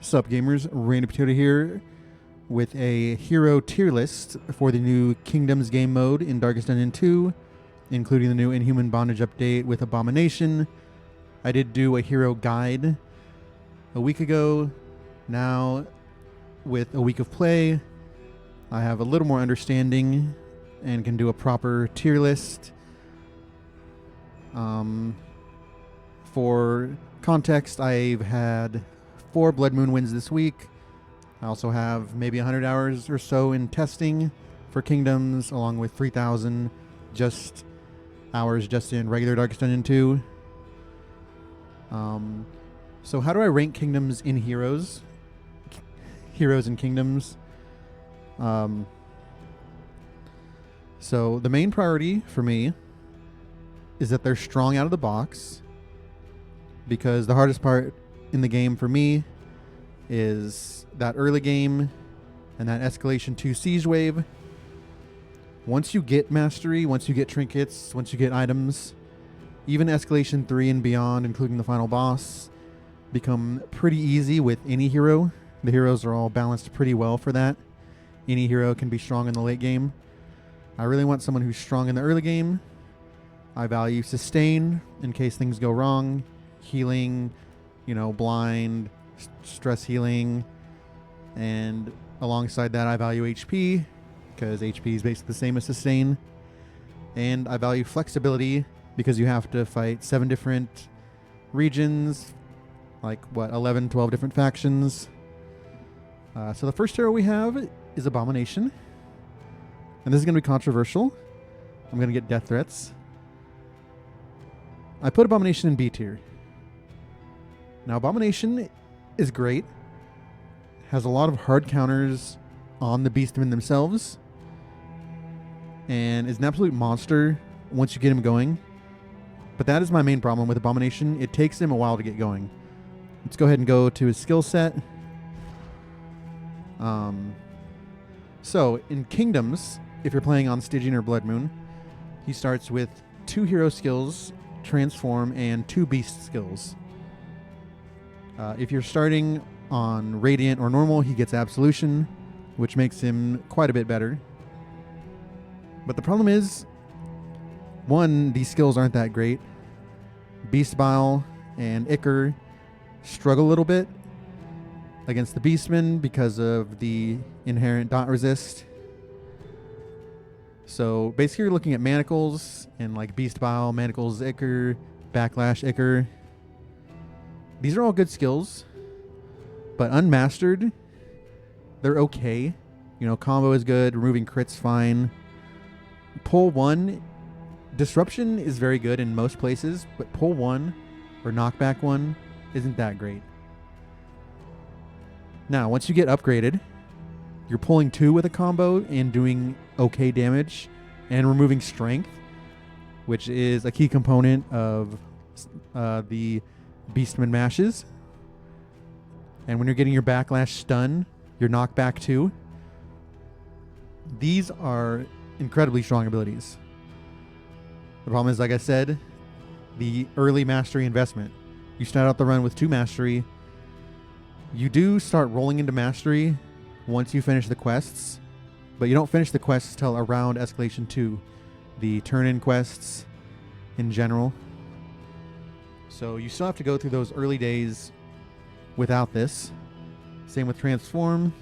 Sup gamers, Randy Potato here with a hero tier list for the new Kingdoms game mode in Darkest Dungeon 2, including the new Inhuman Bondage update with Abomination. I did do a hero guide a week ago. Now, with a week of play, I have a little more understanding and can do a proper tier list. For context, I've had 4 Blood Moon wins this week. I also have maybe 100 hours or so in testing for Kingdoms, along with 3,000 hours just in regular Darkest Dungeon 2. So how do I rank Kingdoms in Heroes? Heroes and Kingdoms. So the main priority for me is that they're strong out of the box, because the hardest part in the game for me is that early game and that Escalation 2 Siege Wave. Once you get mastery, once you get trinkets, once you get items, even Escalation 3 and beyond, including the final boss, become pretty easy with any hero. The heroes are all balanced pretty well for that. Any hero can be strong in the late game. I really want someone who's strong in the early game. I value sustain in case things go wrong, healing, blind, stress healing, and alongside that I value HP, because HP is basically the same as sustain. And I value flexibility, because you have to fight 7 different regions, 11, 12 different factions. So the first hero we have is Abomination. And this is going to be controversial. I'm going to get death threats. I put Abomination in B tier. Now, Abomination is great. Has a lot of hard counters on the Beastmen themselves. And is an absolute monster once you get him going. But that is my main problem with Abomination. It takes him a while to get going. Let's go ahead and go to his skill set. So, in Kingdoms, if you're playing on Stygian or Blood Moon, he starts with 2 hero skills, Transform, and 2 beast skills. If you're starting on Radiant or Normal, he gets Absolution, which makes him quite a bit better. But the problem is, 1, these skills aren't that great. Beast Bile and Ichor struggle a little bit against the Beastmen because of the inherent dot resist. So basically you're looking at Manacles and Beast Bile, Manacles, Ichor, Backlash, Ichor. These are all good skills, but unmastered, they're okay. Combo is good, removing crits fine. Pull 1, Disruption is very good in most places, but Pull 1 or Knockback 1 isn't that great. Now, once you get upgraded, you're pulling 2 with a combo and doing okay damage and removing strength, which is a key component of the Beastman mashes. And when you're getting your Backlash stun, your knockback 2. These are incredibly strong abilities. The problem is, like I said, the early mastery investment. You start out the run with 2 mastery. You do start rolling into mastery once you finish the quests, but you don't finish the quests till around Escalation 2, the turn-in quests in general. So you still have to go through those early days without this. Same with Transform.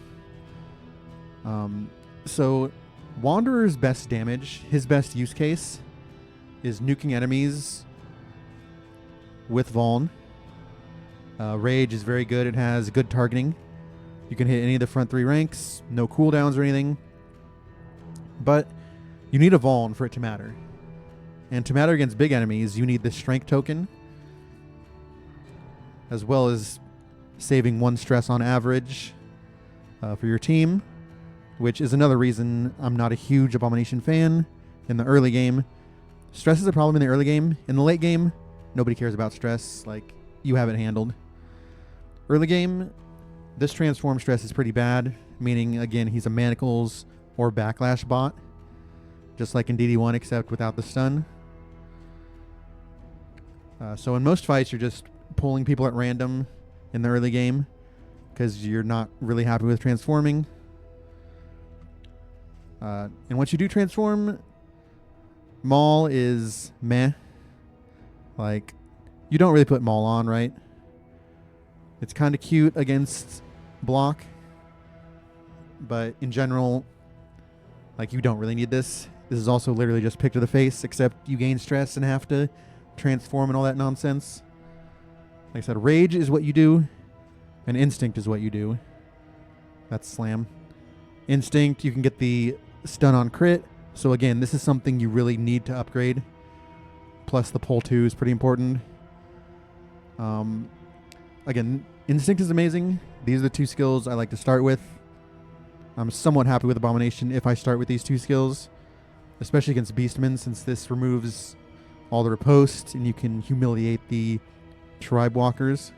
So Wanderer's best damage, his best use case, is nuking enemies with Vuln. Rage is very good. It has good targeting. You can hit any of the front 3 ranks, no cooldowns or anything. But you need a Vuln for it to matter. And to matter against big enemies, you need the Strength token, as well as saving 1 stress on average for your team, which is another reason I'm not a huge Abomination fan in the early game. Stress is a problem in the early game. In the late game, nobody cares about stress. You have it handled. Early game, this Transform stress is pretty bad, meaning, again, he's a Manacles or Backlash bot, just like in DD1, except without the stun. So in most fights, you're just pulling people at random in the early game. because you're not really happy with transforming. And once you do transform, Maul is meh. Like, you don't really put Maul on, right? It's kind of cute against block, but in general, like, you don't really need this. This is also literally just pick to the face, except you gain stress and have to transform and all that nonsense. Like I said, Rage is what you do, and Instinct is what you do. That's Slam. Instinct, you can get the stun on crit. So again, this is something you really need to upgrade. Plus the pull 2 is pretty important. Again, Instinct is amazing. These are the 2 skills I like to start with. I'm somewhat happy with Abomination if I start with these 2 skills, especially against Beastmen, since this removes all the riposte and you can humiliate the tribe walkers.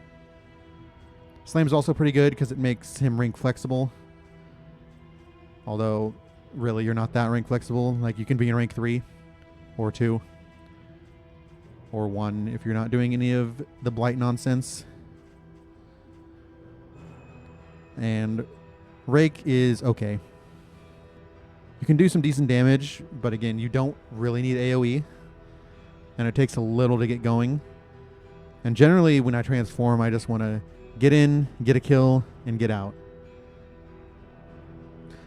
Slam's also pretty good because it makes him rank flexible. Although, really, you're not that rank flexible. Like, you can be in rank 3 or 2 or 1 if you're not doing any of the blight nonsense. And Rake is okay. You can do some decent damage, but again, you don't really need AoE. And it takes a little to get going. And generally, when I transform, I just want to get in, get a kill, and get out.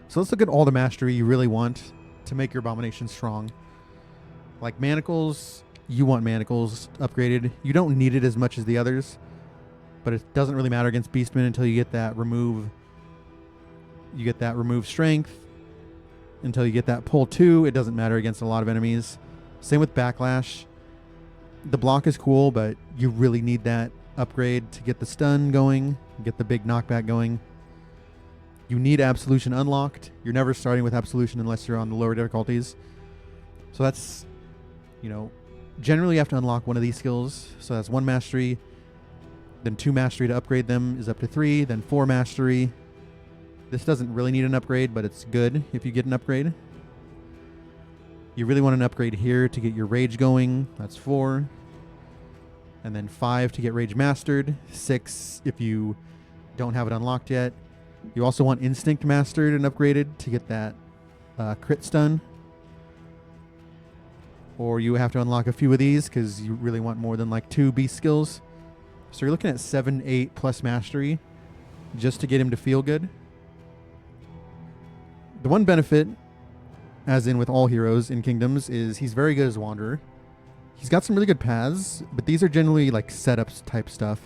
So let's look at all the mastery you really want to make your Abomination strong. Like Manacles, you want Manacles upgraded. You don't need it as much as the others, but it doesn't really matter against Beastmen until you get that remove. You get that remove strength. Until you get that pull 2, it doesn't matter against a lot of enemies. Same with Backlash. The block is cool, but you really need that upgrade to get the stun going, get the big knockback going. You need Absolution unlocked. You're never starting with Absolution unless you're on the lower difficulties. So that's, generally you have to unlock one of these skills. So that's 1 mastery, then 2 mastery to upgrade them is up to 3, then 4 mastery. This doesn't really need an upgrade, but it's good if you get an upgrade. You really want an upgrade here to get your Rage going. That's 4. And then 5 to get Rage mastered. 6 if you don't have it unlocked yet. You also want Instinct mastered and upgraded to get that crit stun. Or you have to unlock a few of these because you really want more than like 2 beast skills. So you're looking at 7, 8 plus mastery just to get him to feel good. The one benefit, as in with all heroes in Kingdoms, is he's very good as Wanderer. He's got some really good paths, but these are generally like setups type stuff.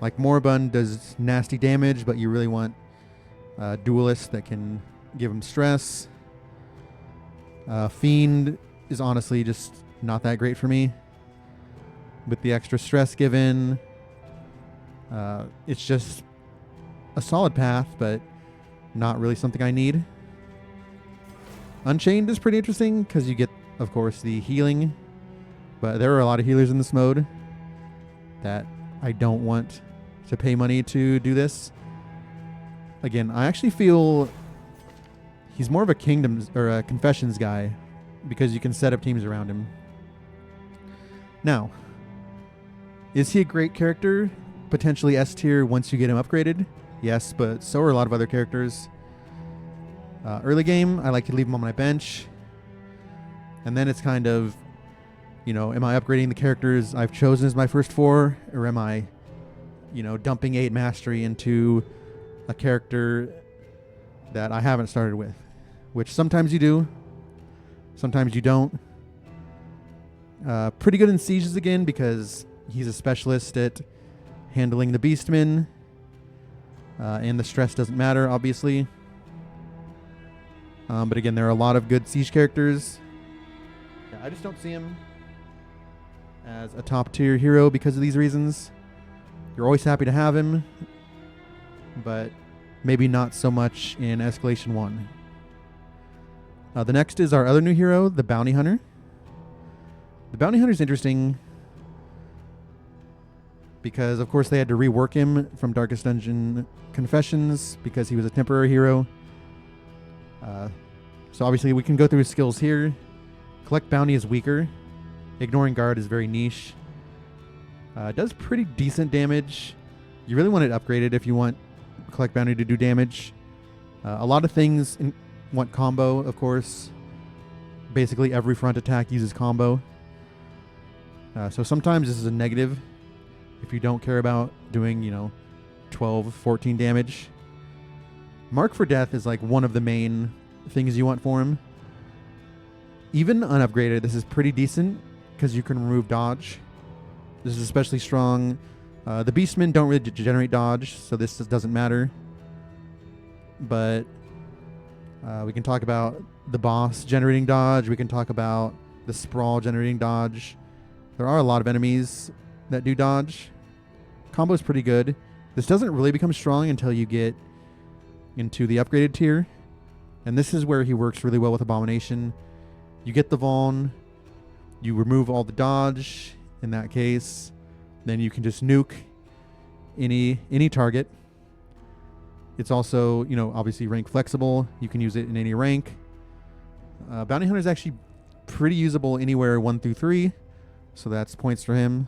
Like Moribund does nasty damage, but you really want Duelist that can give him stress. Fiend is honestly just not that great for me. With the extra stress given, it's just a solid path, but not really something I need. Unchained is pretty interesting because you get, of course, the healing, but there are a lot of healers in this mode that I don't want to pay money to do this. Again, I actually feel he's more of a Kingdoms or a Confessions guy because you can set up teams around him. Now, is he a great character? Potentially S tier once you get him upgraded? Yes, but so are a lot of other characters. Early game, I like to leave him on my bench. And then it's kind of, am I upgrading the characters I've chosen as my first 4? Or am I, dumping 8 mastery into a character that I haven't started with? Which sometimes you do. Sometimes you don't. Pretty good in Sieges again because he's a specialist at handling the Beastmen. And the stress doesn't matter, obviously. But again, there are a lot of good Siege characters. Yeah, I just don't see him as a top tier hero because of these reasons. You're always happy to have him, but maybe not so much in Escalation 1. The next is our other new hero, the Bounty Hunter. The Bounty Hunter is interesting because, of course, they had to rework him from Darkest Dungeon Confessions because he was a temporary hero. So obviously we can go through his skills here. Collect Bounty is weaker. Ignoring Guard is very niche. Does pretty decent damage. You really want it upgraded if you want collect bounty to do damage. A lot of things want combo, of course. Basically every front attack uses combo. So sometimes this is a negative if you don't care about doing, 12, 14 damage. Mark for Death is like one of the main things you want for him. Even unupgraded, this is pretty decent because you can remove dodge. This is especially strong. The Beastmen don't really generate dodge, so this doesn't matter. But we can talk about the boss generating dodge. We can talk about the Sprawl generating dodge. There are a lot of enemies that do dodge. Combo is pretty good. This doesn't really become strong until you get into the upgraded tier. And this is where he works really well with Abomination. You get the Vaughn. You remove all the dodge in that case. Then you can just nuke any target. It's also, obviously rank flexible. You can use it in any rank. Bounty Hunter is actually pretty usable anywhere 1 through 3. So that's points for him.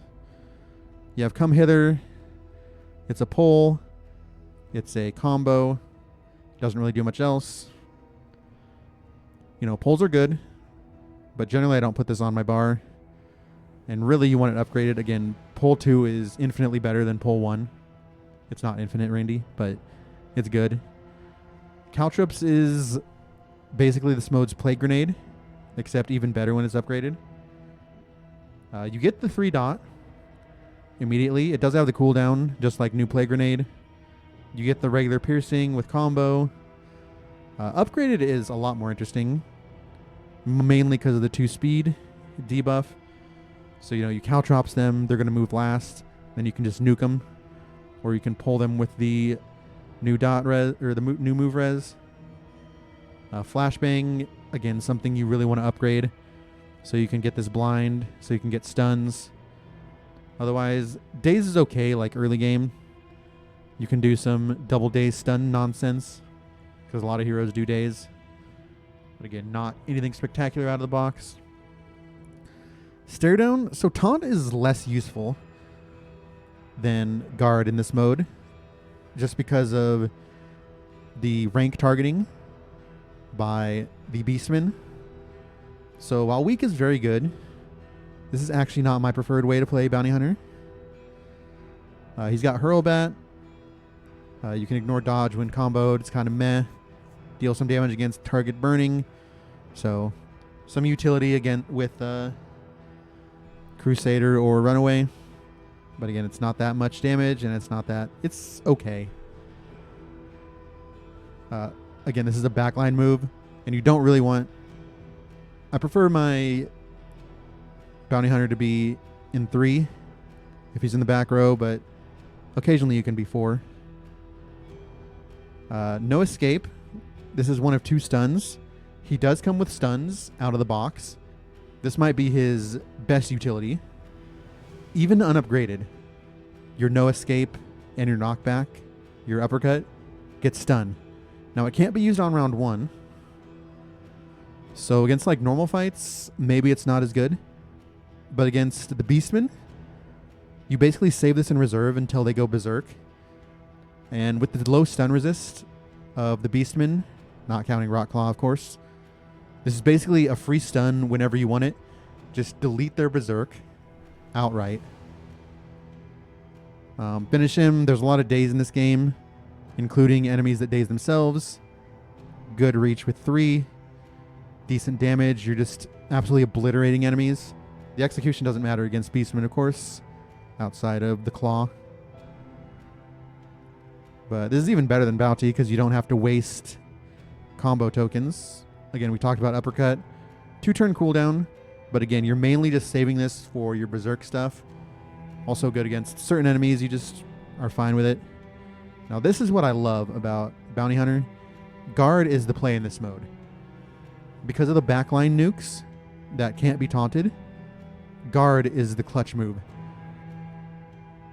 You have Come Hither. It's a pull. It's a combo. Doesn't really do much else. Pulls are good. But generally I don't put this on my bar. And really you want it upgraded. Again, pull 2 is infinitely better than pull 1. It's not infinite, Randy, but it's good. Caltrops is basically this mode's Plague Grenade, except even better when it's upgraded. You get the 3 dot immediately. It does have the cooldown, just like new Plague Grenade. You get the regular piercing with combo. Upgraded is a lot more interesting, mainly because of the 2 speed debuff. So, you Caltrops them, they're going to move last. Then you can just nuke them. Or you can pull them with the new dot res, or the new move res. Flashbang, again, something you really want to upgrade. So you can get this blind, so you can get stuns. Otherwise, daze is okay, like early game. You can do some double daze stun nonsense, because a lot of heroes do daze. But again, not anything spectacular out of the box. Stare down. So taunt is less useful than guard in this mode, just because of the rank targeting by the Beastmen. So while weak is very good, this is actually not my preferred way to play Bounty Hunter. He's got Hurlbat. You can ignore dodge when comboed. It's kind of meh. Deal some damage against target burning. So some utility again with Crusader or Runaway. But again, it's not that much damage, and it's okay. Again, this is a backline move, and you don't really want... I prefer my Bounty Hunter to be in 3 if he's in the back row, but occasionally you can be 4. No escape. This is one of 2 stuns. He does come with stuns out of the box. This might be his best utility. Even unupgraded, your no escape and your knockback, your uppercut, gets stun. Now it can't be used on round 1. So against like normal fights, maybe it's not as good. But against the Beastmen, you basically save this in reserve until they go berserk. And with the low stun resist of the Beastmen, not counting Rockclaw of course, this is basically a free stun whenever you want it. Just delete their berserk outright. Finish him. There's a lot of daze in this game, including enemies that daze themselves. Good reach with 3. Decent damage. You're just absolutely obliterating enemies. The execution doesn't matter against Beastmen, of course, outside of the claw. But this is even better than Bounty because you don't have to waste combo tokens. Again, we talked about uppercut. 2-turn cooldown. But again, you're mainly just saving this for your berserk stuff. Also good against certain enemies. You just are fine with it. Now, this is what I love about Bounty Hunter. Guard is the play in this mode. Because of the backline nukes that can't be taunted, Guard is the clutch move.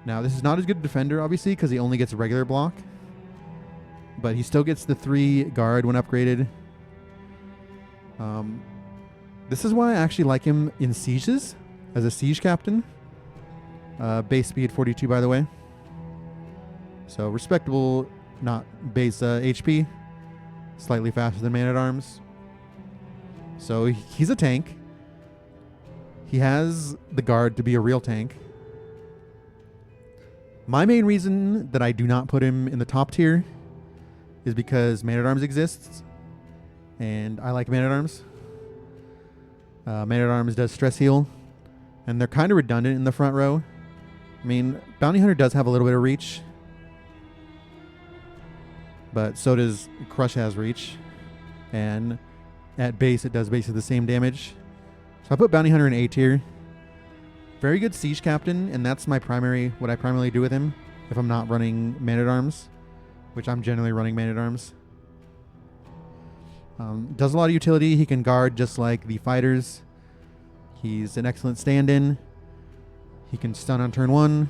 Now, this is not as good a defender, obviously, because he only gets regular block. But he still gets the 3 guard when upgraded. This is why I actually like him in sieges as a siege captain. Base speed 42, by the way. So respectable not base HP. Slightly faster than Man-at-Arms. So he's a tank. He has the guard to be a real tank. My main reason that I do not put him in the top tier is because Man-at-Arms exists. And I like Man-at-Arms. Man-at-Arms does stress heal. And they're kind of redundant in the front row. I mean, Bounty Hunter does have a little bit of reach. But so does Crush has reach. And at base, it does basically the same damage. So I put Bounty Hunter in A tier. Very good siege captain, and that's what I primarily do with him if I'm not running Man-at-Arms, which I'm generally running Man-at-Arms. Does a lot of utility. He can guard just like the fighters. He's an excellent stand-in. He can stun on turn 1.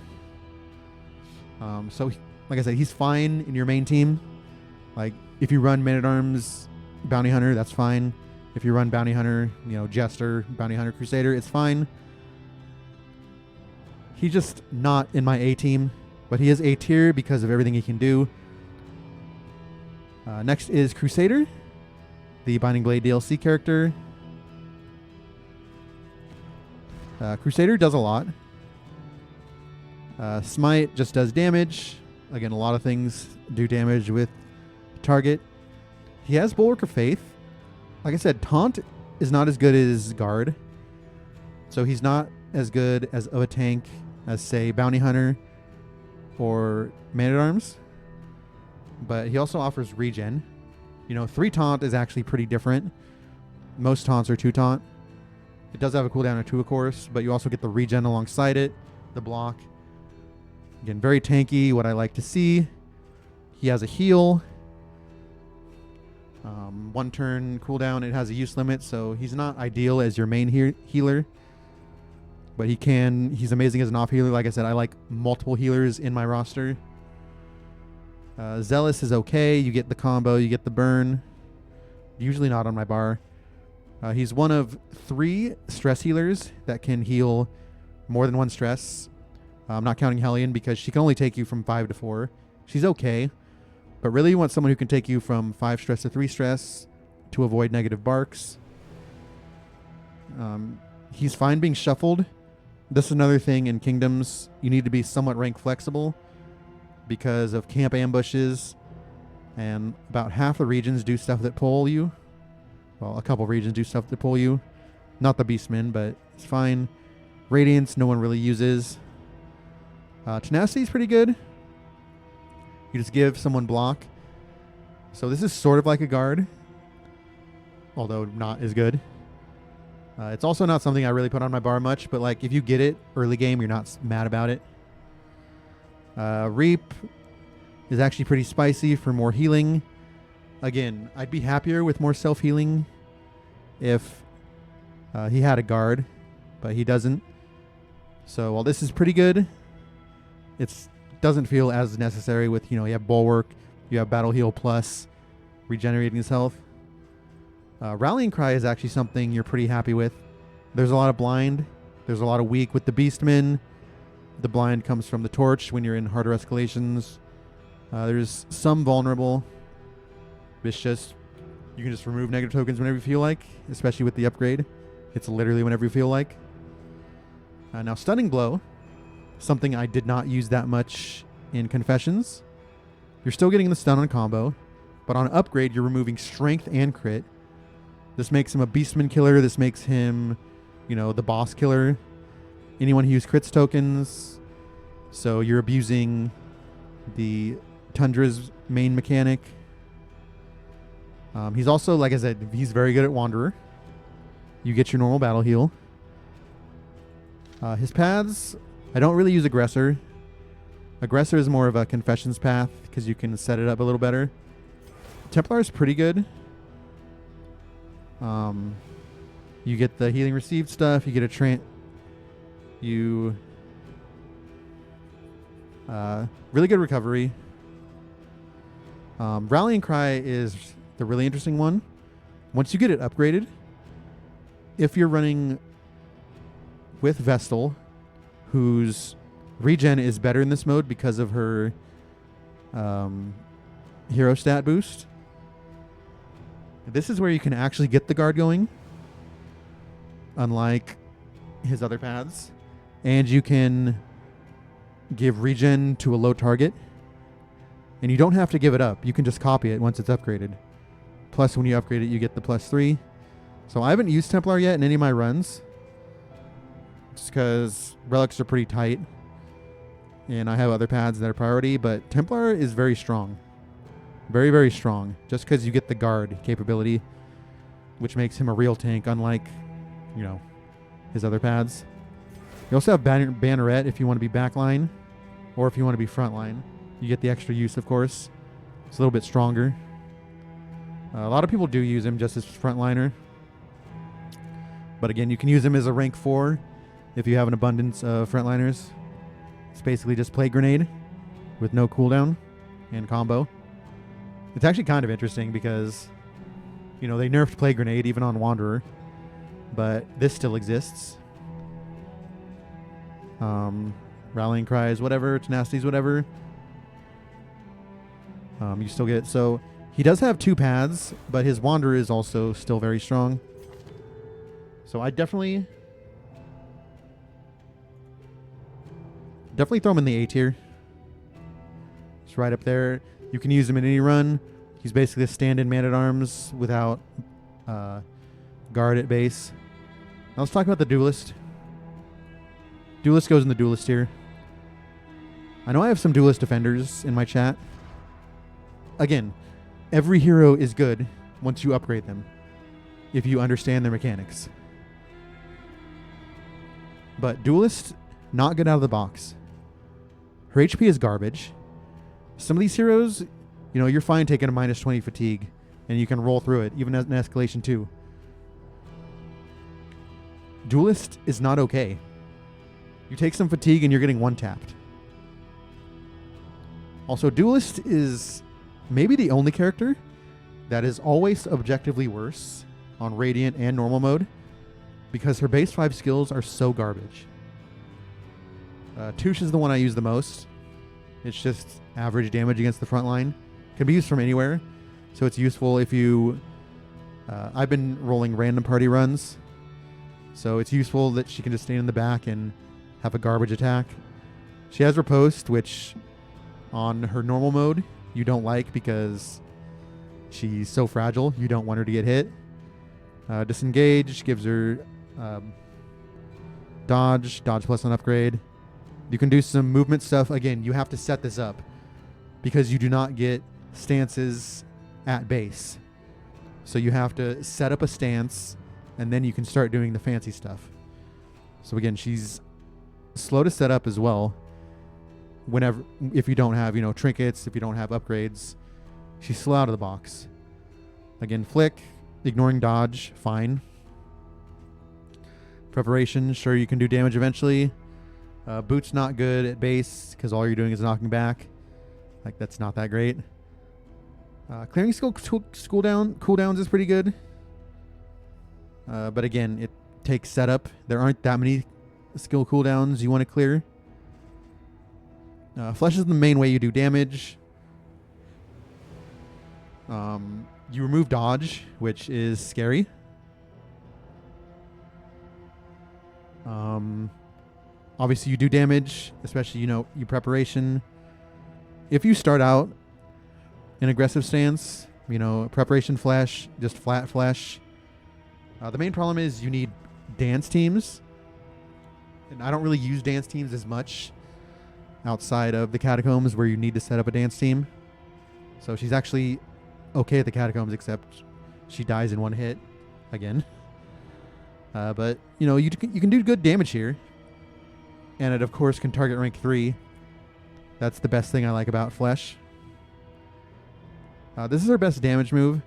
Like I said, he's fine in your main team. Like, if you run Man-at-Arms, Bounty Hunter, that's fine. If you run Bounty Hunter, Jester, Bounty Hunter, Crusader, it's fine. He's just not in my A team, but he is A tier because of everything he can do. Next is Crusader, the Binding Blade DLC character. Crusader does a lot. Smite just does damage. Again, a lot of things do damage with target. He has Bulwark of Faith. Like I said, Taunt is not as good as Guard. So he's not as good as of a tank as, say, Bounty Hunter or Man-at-Arms. But he also offers regen. 3 Taunt is actually pretty different. Most taunts are 2 Taunt. It does have a cooldown of 2, of course, but you also get the regen alongside it, the block. Again, very tanky, what I like to see. He has a heal. 1 turn cooldown. It has a use limit, so he's not ideal as your main healer. But he's amazing as an off healer. Like I said, I like multiple healers in my roster. Zealous is okay. You get the combo, you get the burn. Usually not on my bar. He's one of 3 stress healers that can heal more than 1 stress. I'm not counting Hellion because she can only take you from 5 to 4. She's okay. But really you want someone who can take you from 5 stress to 3 stress to avoid negative barks. He's fine being shuffled. This is another thing in Kingdoms. You need to be somewhat rank flexible because of camp ambushes. And about half the regions do stuff that pull you. Well, a couple regions do stuff that pull you. Not the Beastmen, but it's fine. Radiance, no one really uses. Tenacity is pretty good. You just give someone block. So this is sort of like a guard, although not as good. It's also not something I really put on my bar much, but like if you get it early game, you're not mad about it. Reap is actually pretty spicy for more healing. Again, I'd be happier with more self-healing if he had a guard, but he doesn't. So while this is pretty good, it doesn't feel as necessary with, you have Bulwark, you have Battle Heal Plus, regenerating his health. Rallying Cry is actually something you're pretty happy with. There's a lot of blind. There's a lot of weak with the Beastmen. The blind comes from the Torch when you're in harder escalations. There's some vulnerable. It's just, you can just remove negative tokens whenever you feel like, especially with the upgrade. It's literally whenever you feel like. Now, Stunning Blow, something I did not use that much in Confessions. You're still getting the stun on combo, but on upgrade, you're removing strength and crit. This makes him a Beastman killer. This makes him, the boss killer. Anyone who uses crits tokens. So you're abusing the Tundra's main mechanic. He's also, like I said, he's very good at Wanderer. You get your normal battle heal. His paths, I don't really use Aggressor. Aggressor is more of a Confessions path because you can set it up a little better. Templar is pretty good. You get the healing received stuff. You get a really good recovery. Rallying Cry is the really interesting one. Once you get it upgraded, if you're running with Vestal, whose regen is better in this mode because of her hero stat boost. This is where you can actually get the guard going, unlike his other paths. And you can give regen to a low target. And you don't have to give it up. You can just copy it once it's upgraded. Plus, when you upgrade it, you get the +3. So I haven't used Templar yet in any of my runs, just because relics are pretty tight. And I have other paths that are priority. But Templar is very strong. Very, very strong. Just because you get the guard capability, which makes him a real tank, unlike, you know, his other paths. You also have Banneret if you want to be backline, or if you want to be frontline. You get the extra use, of course. It's a little bit stronger. A lot of people do use him just as frontliner. But again, you can use him as a rank 4 if you have an abundance of frontliners. It's basically just Plague Grenade with no cooldown and combo. It's actually kind of interesting because, you know, they nerfed Plague Grenade even on Wanderer, but this still exists. Rallying Cries, whatever, Tenacities, whatever. You still get it. So he does have 2 paths, but his Wanderer is also still very strong. So I definitely throw him in the A tier. It's right up there. You can use him in any run. He's basically a stand-in man-at-arms without guard at base. Now let's talk about the Duelist. Duelist goes in the Duelist tier. I know I have some Duelist defenders in my chat. Again, every hero is good once you upgrade them, if you understand their mechanics. But Duelist, not good out of the box. Her HP is garbage. Some of these heroes, you know, you're fine taking a -20 fatigue, and you can roll through it, even as an escalation 2. Duelist is not okay. You take some fatigue and you're getting one-tapped. Also, Duelist is maybe the only character that is always objectively worse on Radiant and normal mode because her base 5 skills are so garbage. Touche is the one I use the most. It's just average damage against the front line. Can be used from anywhere, so it's useful if you... I've been rolling random party runs, so it's useful that she can just stand in the back and have a garbage attack. She has Riposte, which on her normal mode you don't like because she's so fragile. You don't want her to get hit. Disengage gives her dodge plus an upgrade. You can do some movement stuff. Again, you have to set this up because you do not get stances at base. So you have to set up a stance and then you can start doing the fancy stuff. So again, she's slow to set up as well. If you don't have, you know, trinkets, if you don't have upgrades, she's slow out of the box. Again, flick, ignoring dodge, fine. Preparation, sure, you can do damage eventually. Boot's not good at base because all you're doing is knocking back. Like, that's not that great. Clearing skill cooldowns is pretty good. But again, it takes setup. There aren't that many skill cooldowns you want to clear. Flesh is the main way you do damage. You remove dodge, which is scary. Obviously you do damage, especially, you know, you preparation. If you start out in aggressive stance, you know, preparation flesh, just flat flesh. The main problem is you need dance teams. And I don't really use dance teams as much outside of the Catacombs where you need to set up a dance team. So she's actually okay at the Catacombs, except she dies in one hit again. But, you know, you can do good damage here. And it, of course, can target rank 3. That's the best thing I like about Flesh. This is her best damage move.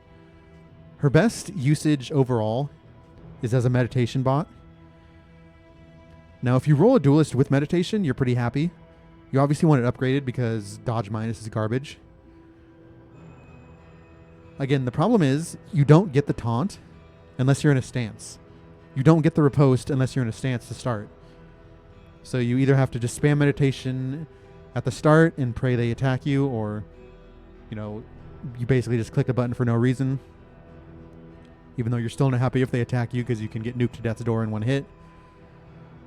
Her best usage overall is as a meditation bot. Now, if you roll a Duelist with meditation, you're pretty happy. You obviously want it upgraded because dodge minus is garbage. Again, the problem is you don't get the taunt unless you're in a stance. You don't get the riposte unless you're in a stance to start. So you either have to just spam meditation at the start and pray they attack you, or, you know, you basically just click the button for no reason, even though you're still not happy if they attack you because you can get nuked to death's door in one hit.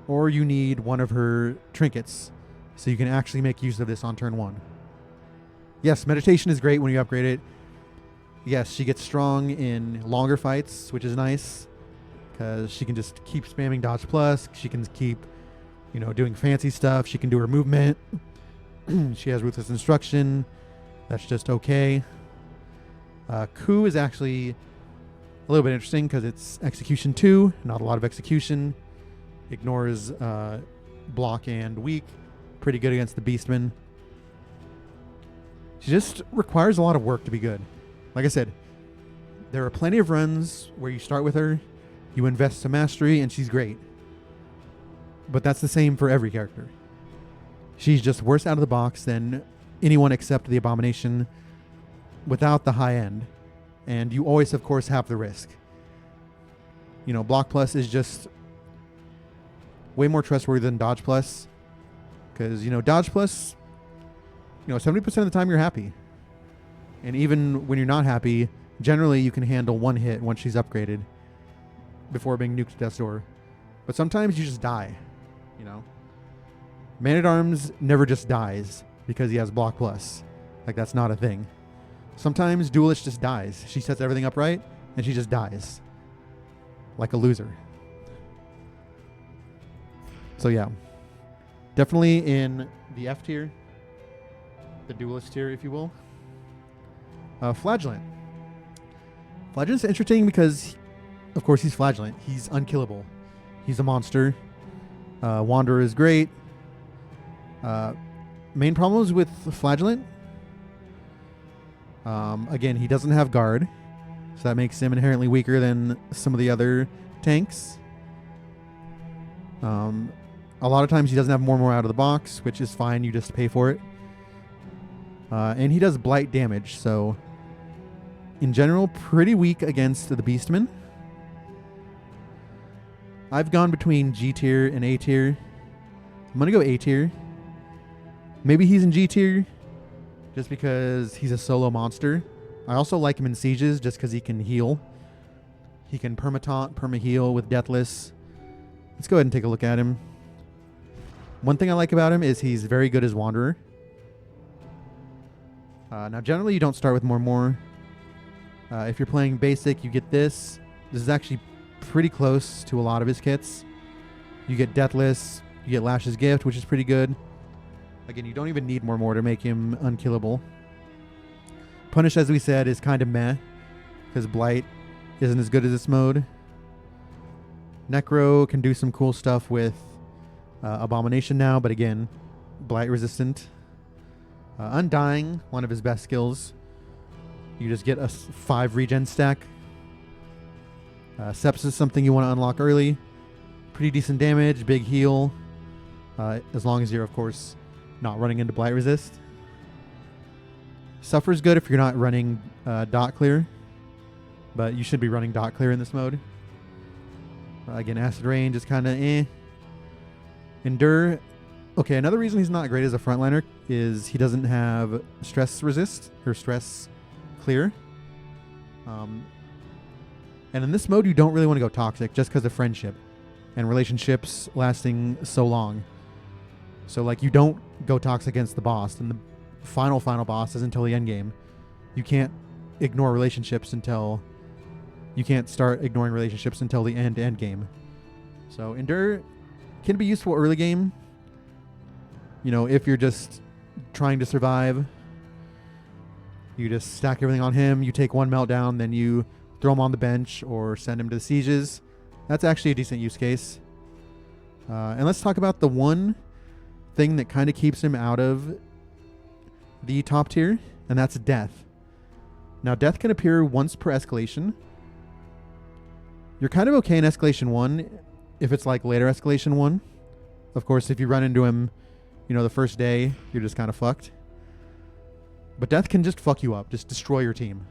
Or you need one of her trinkets, so you can actually make use of this on turn 1. Yes, meditation is great when you upgrade it. Yes, she gets strong in longer fights, which is nice, because she can just keep spamming dodge plus. She can keep, doing fancy stuff. She can do her movement. She has ruthless instruction. That's just okay. Coup is actually a little bit interesting because it's execution 2, not a lot of execution. Ignores block and weak. Pretty good against the Beastman. She just requires a lot of work to be good. Like I said, there are plenty of runs where you start with her, you invest to mastery, and she's great. But that's the same for every character. She's just worse out of the box than anyone except the Abomination without the high end. And you always, of course, have the risk. Block plus is just way more trustworthy than dodge plus. Because, dodge plus, 70% of the time you're happy. And even when you're not happy, generally you can handle one hit once she's upgraded before being nuked to death's door. But sometimes you just die, Man-at-Arms never just dies because he has block plus. Like, that's not a thing. Sometimes Duelist just dies. She sets everything up right, and she just dies. Like a loser. So yeah. Definitely in the F tier. The Duelist tier, if you will. Flagellant. Flagellant's interesting because, of course, he's Flagellant. He's unkillable. He's a monster. Wanderer is great. Main problems with Flagellant. Again, he doesn't have guard, so that makes him inherently weaker than some of the other tanks. A lot of times he doesn't have more out of the box, which is fine. You just pay for it. And he does blight damage, so in general, pretty weak against the Beastman. I've gone between G tier and A tier. I'm going to go A tier. Maybe he's in G tier just because he's a solo monster. I also like him in sieges just because he can heal. He can perma-taunt, perma-heal with Deathless. Let's go ahead and take a look at him. One thing I like about him is he's very good as Wanderer. Now, generally, you don't start with more. If you're playing basic, you get this. This is actually pretty close to a lot of his kits. You get Deathless. You get Lash's Gift, which is pretty good. Again, you don't even need more to make him unkillable. Punish, as we said, is kind of meh, because Blight isn't as good as this mode. Necro can do some cool stuff with Abomination now, but again, Blight resistant. Undying, one of his best skills. You just get a 5 regen stack. Sepsis is something you want to unlock early. Pretty decent damage, big heal. As long as you're, of course, not running into Blight resist. Suffer's good if you're not running dot clear, but you should be running dot clear in this mode. Again, Acid Rain just kind of eh. Endure. Okay, another reason he's not great as a frontliner is he doesn't have stress resist or stress clear. And in this mode, you don't really want to go toxic just because of friendship and relationships lasting so long. So, like, you don't go toxic against the boss, and the final boss is until the end game. You can't ignore relationships until... You can't start ignoring relationships until the end game. So, Endure can be useful early game. You know, if you're just trying to survive, you just stack everything on him, you take one meltdown, then you throw him on the bench or send him to the sieges. That's actually a decent use case. And let's talk about the one thing that kind of keeps him out of the top tier, and that's death. Now, death can appear once per escalation. You're kind of okay in escalation 1 if it's like later escalation 1. Of course, if you run into him, you know, the first day, you're just kind of fucked. But death can just fuck you up, just destroy your team.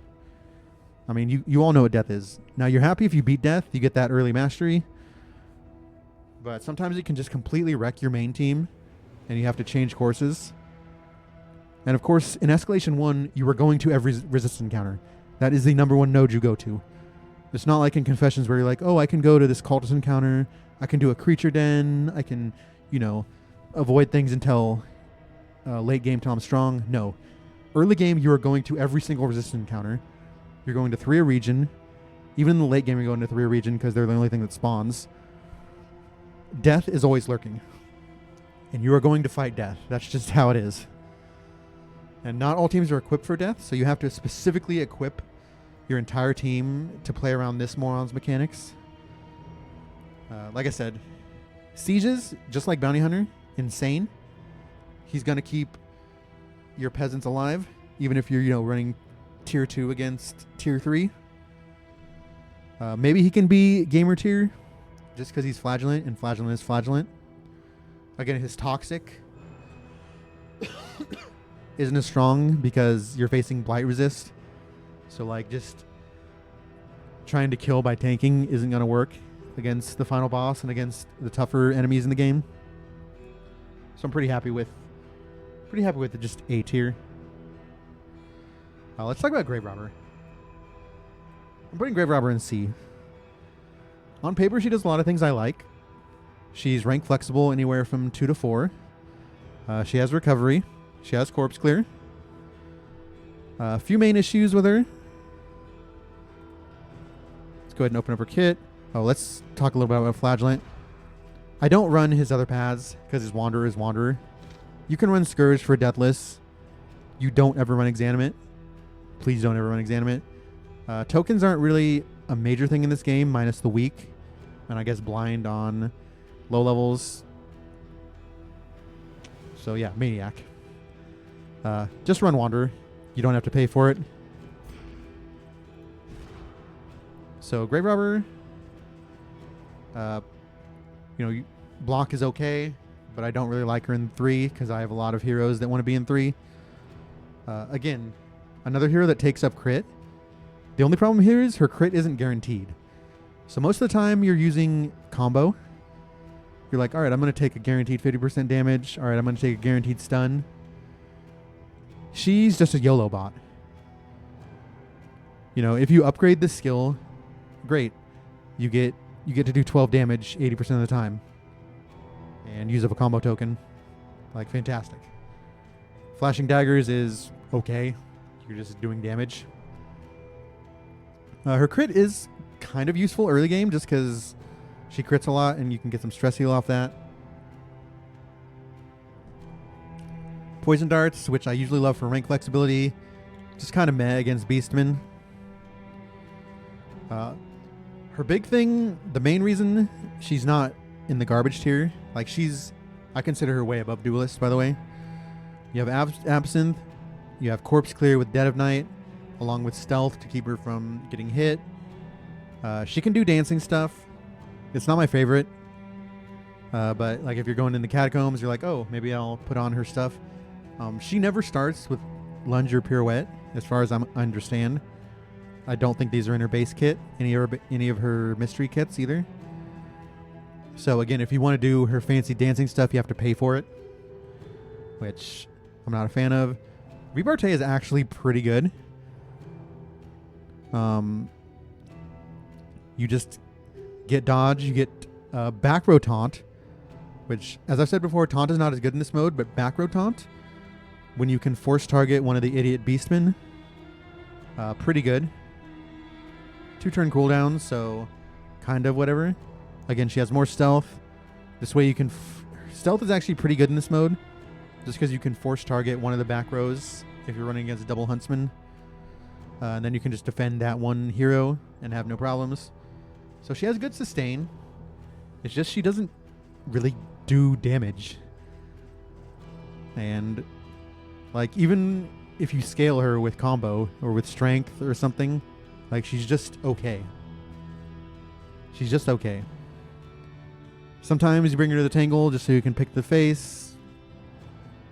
I mean, you all know what death is. Now, you're happy if you beat death, you get that early mastery. But sometimes it can just completely wreck your main team, and you have to change courses. And of course, in Escalation 1, you are going to every resistance encounter. That is the #1 node you go to. It's not like in Confessions where you're like, oh, I can go to this cultist encounter, I can do a creature den, I can, avoid things until late game till I'm strong. No. Early game, you are going to every single resistance encounter. You're going to 3 a region. Even in the late game, you're going to 3 a region because they're the only thing that spawns. Death is always lurking. And you are going to fight death. That's just how it is. And not all teams are equipped for death, so you have to specifically equip your entire team to play around this moron's mechanics. Like I said, sieges, just like Bounty Hunter, insane. He's going to keep your peasants alive, even if you're, running tier 2 against tier 3. Maybe he can be gamer tier just because he's flagellant, and flagellant is flagellant. Again, his toxic isn't as strong because you're facing blight resist. So just trying to kill by tanking isn't going to work against the final boss and against the tougher enemies in the game. So I'm pretty happy with just A tier. Let's talk about Grave Robber. I'm putting Grave Robber in C. On paper, she does a lot of things I like. She's rank flexible anywhere from 2 to 4. She has recovery. She has corpse clear. A few main issues with her. Let's go ahead and open up her kit. Let's talk a little bit about Flagellant. I don't run his other paths because his Wanderer is Wanderer. You can run Scourge for Deathless. You don't ever run Exanimate. Please don't ever run Exanimate. Tokens aren't really a major thing in this game, minus the weak. And I guess blind on low levels. So yeah, Maniac. Just run Wanderer. You don't have to pay for it. So Grave Robber, block is okay, but I don't really like her in 3 because I have a lot of heroes that want to be in 3. Again, another hero that takes up crit. The only problem here is her crit isn't guaranteed. So most of the time you're using combo. You're like, all right, I'm going to take a guaranteed 50% damage. All right, I'm going to take a guaranteed stun. She's just a YOLO bot. If you upgrade this skill, great. You get to do 12 damage 80% of the time. And use up a combo token. Fantastic. Flashing daggers is okay. You're just doing damage. Her crit is kind of useful early game just because she crits a lot and you can get some stress heal off that. Poison darts, which I usually love for rank flexibility, just kind of meh against Beastmen. Her big thing, the main reason she's not in the garbage tier, I consider her way above Duelist, by the way. You have Absinthe, you have Corpse Clear with Dead of Night, along with Stealth to keep her from getting hit. She can do dancing stuff. It's not my favorite. But if you're going in the Catacombs, you're like, oh, maybe I'll put on her stuff. She never starts with Lunge or Pirouette, as far as I understand. I don't think these are in her base kit, any of her mystery kits either. So again, if you want to do her fancy dancing stuff, you have to pay for it, which I'm not a fan of. Vibarte is actually pretty good. You just get dodge, you get back row taunt, which, as I've said before, taunt is not as good in this mode, but back row taunt, when you can force target one of the idiot beastmen, pretty good. 2-turn cooldowns, so kind of whatever. Again, she has more stealth. This way you can... stealth is actually pretty good in this mode, just because you can force target one of the back rows if you're running against a double huntsman. And then you can just defend that one hero and have no problems. So she has good sustain. It's just she doesn't really do damage. And even if you scale her with combo or with strength or something, she's just okay. She's just okay. Sometimes you bring her to the Tangle just so you can pick the face.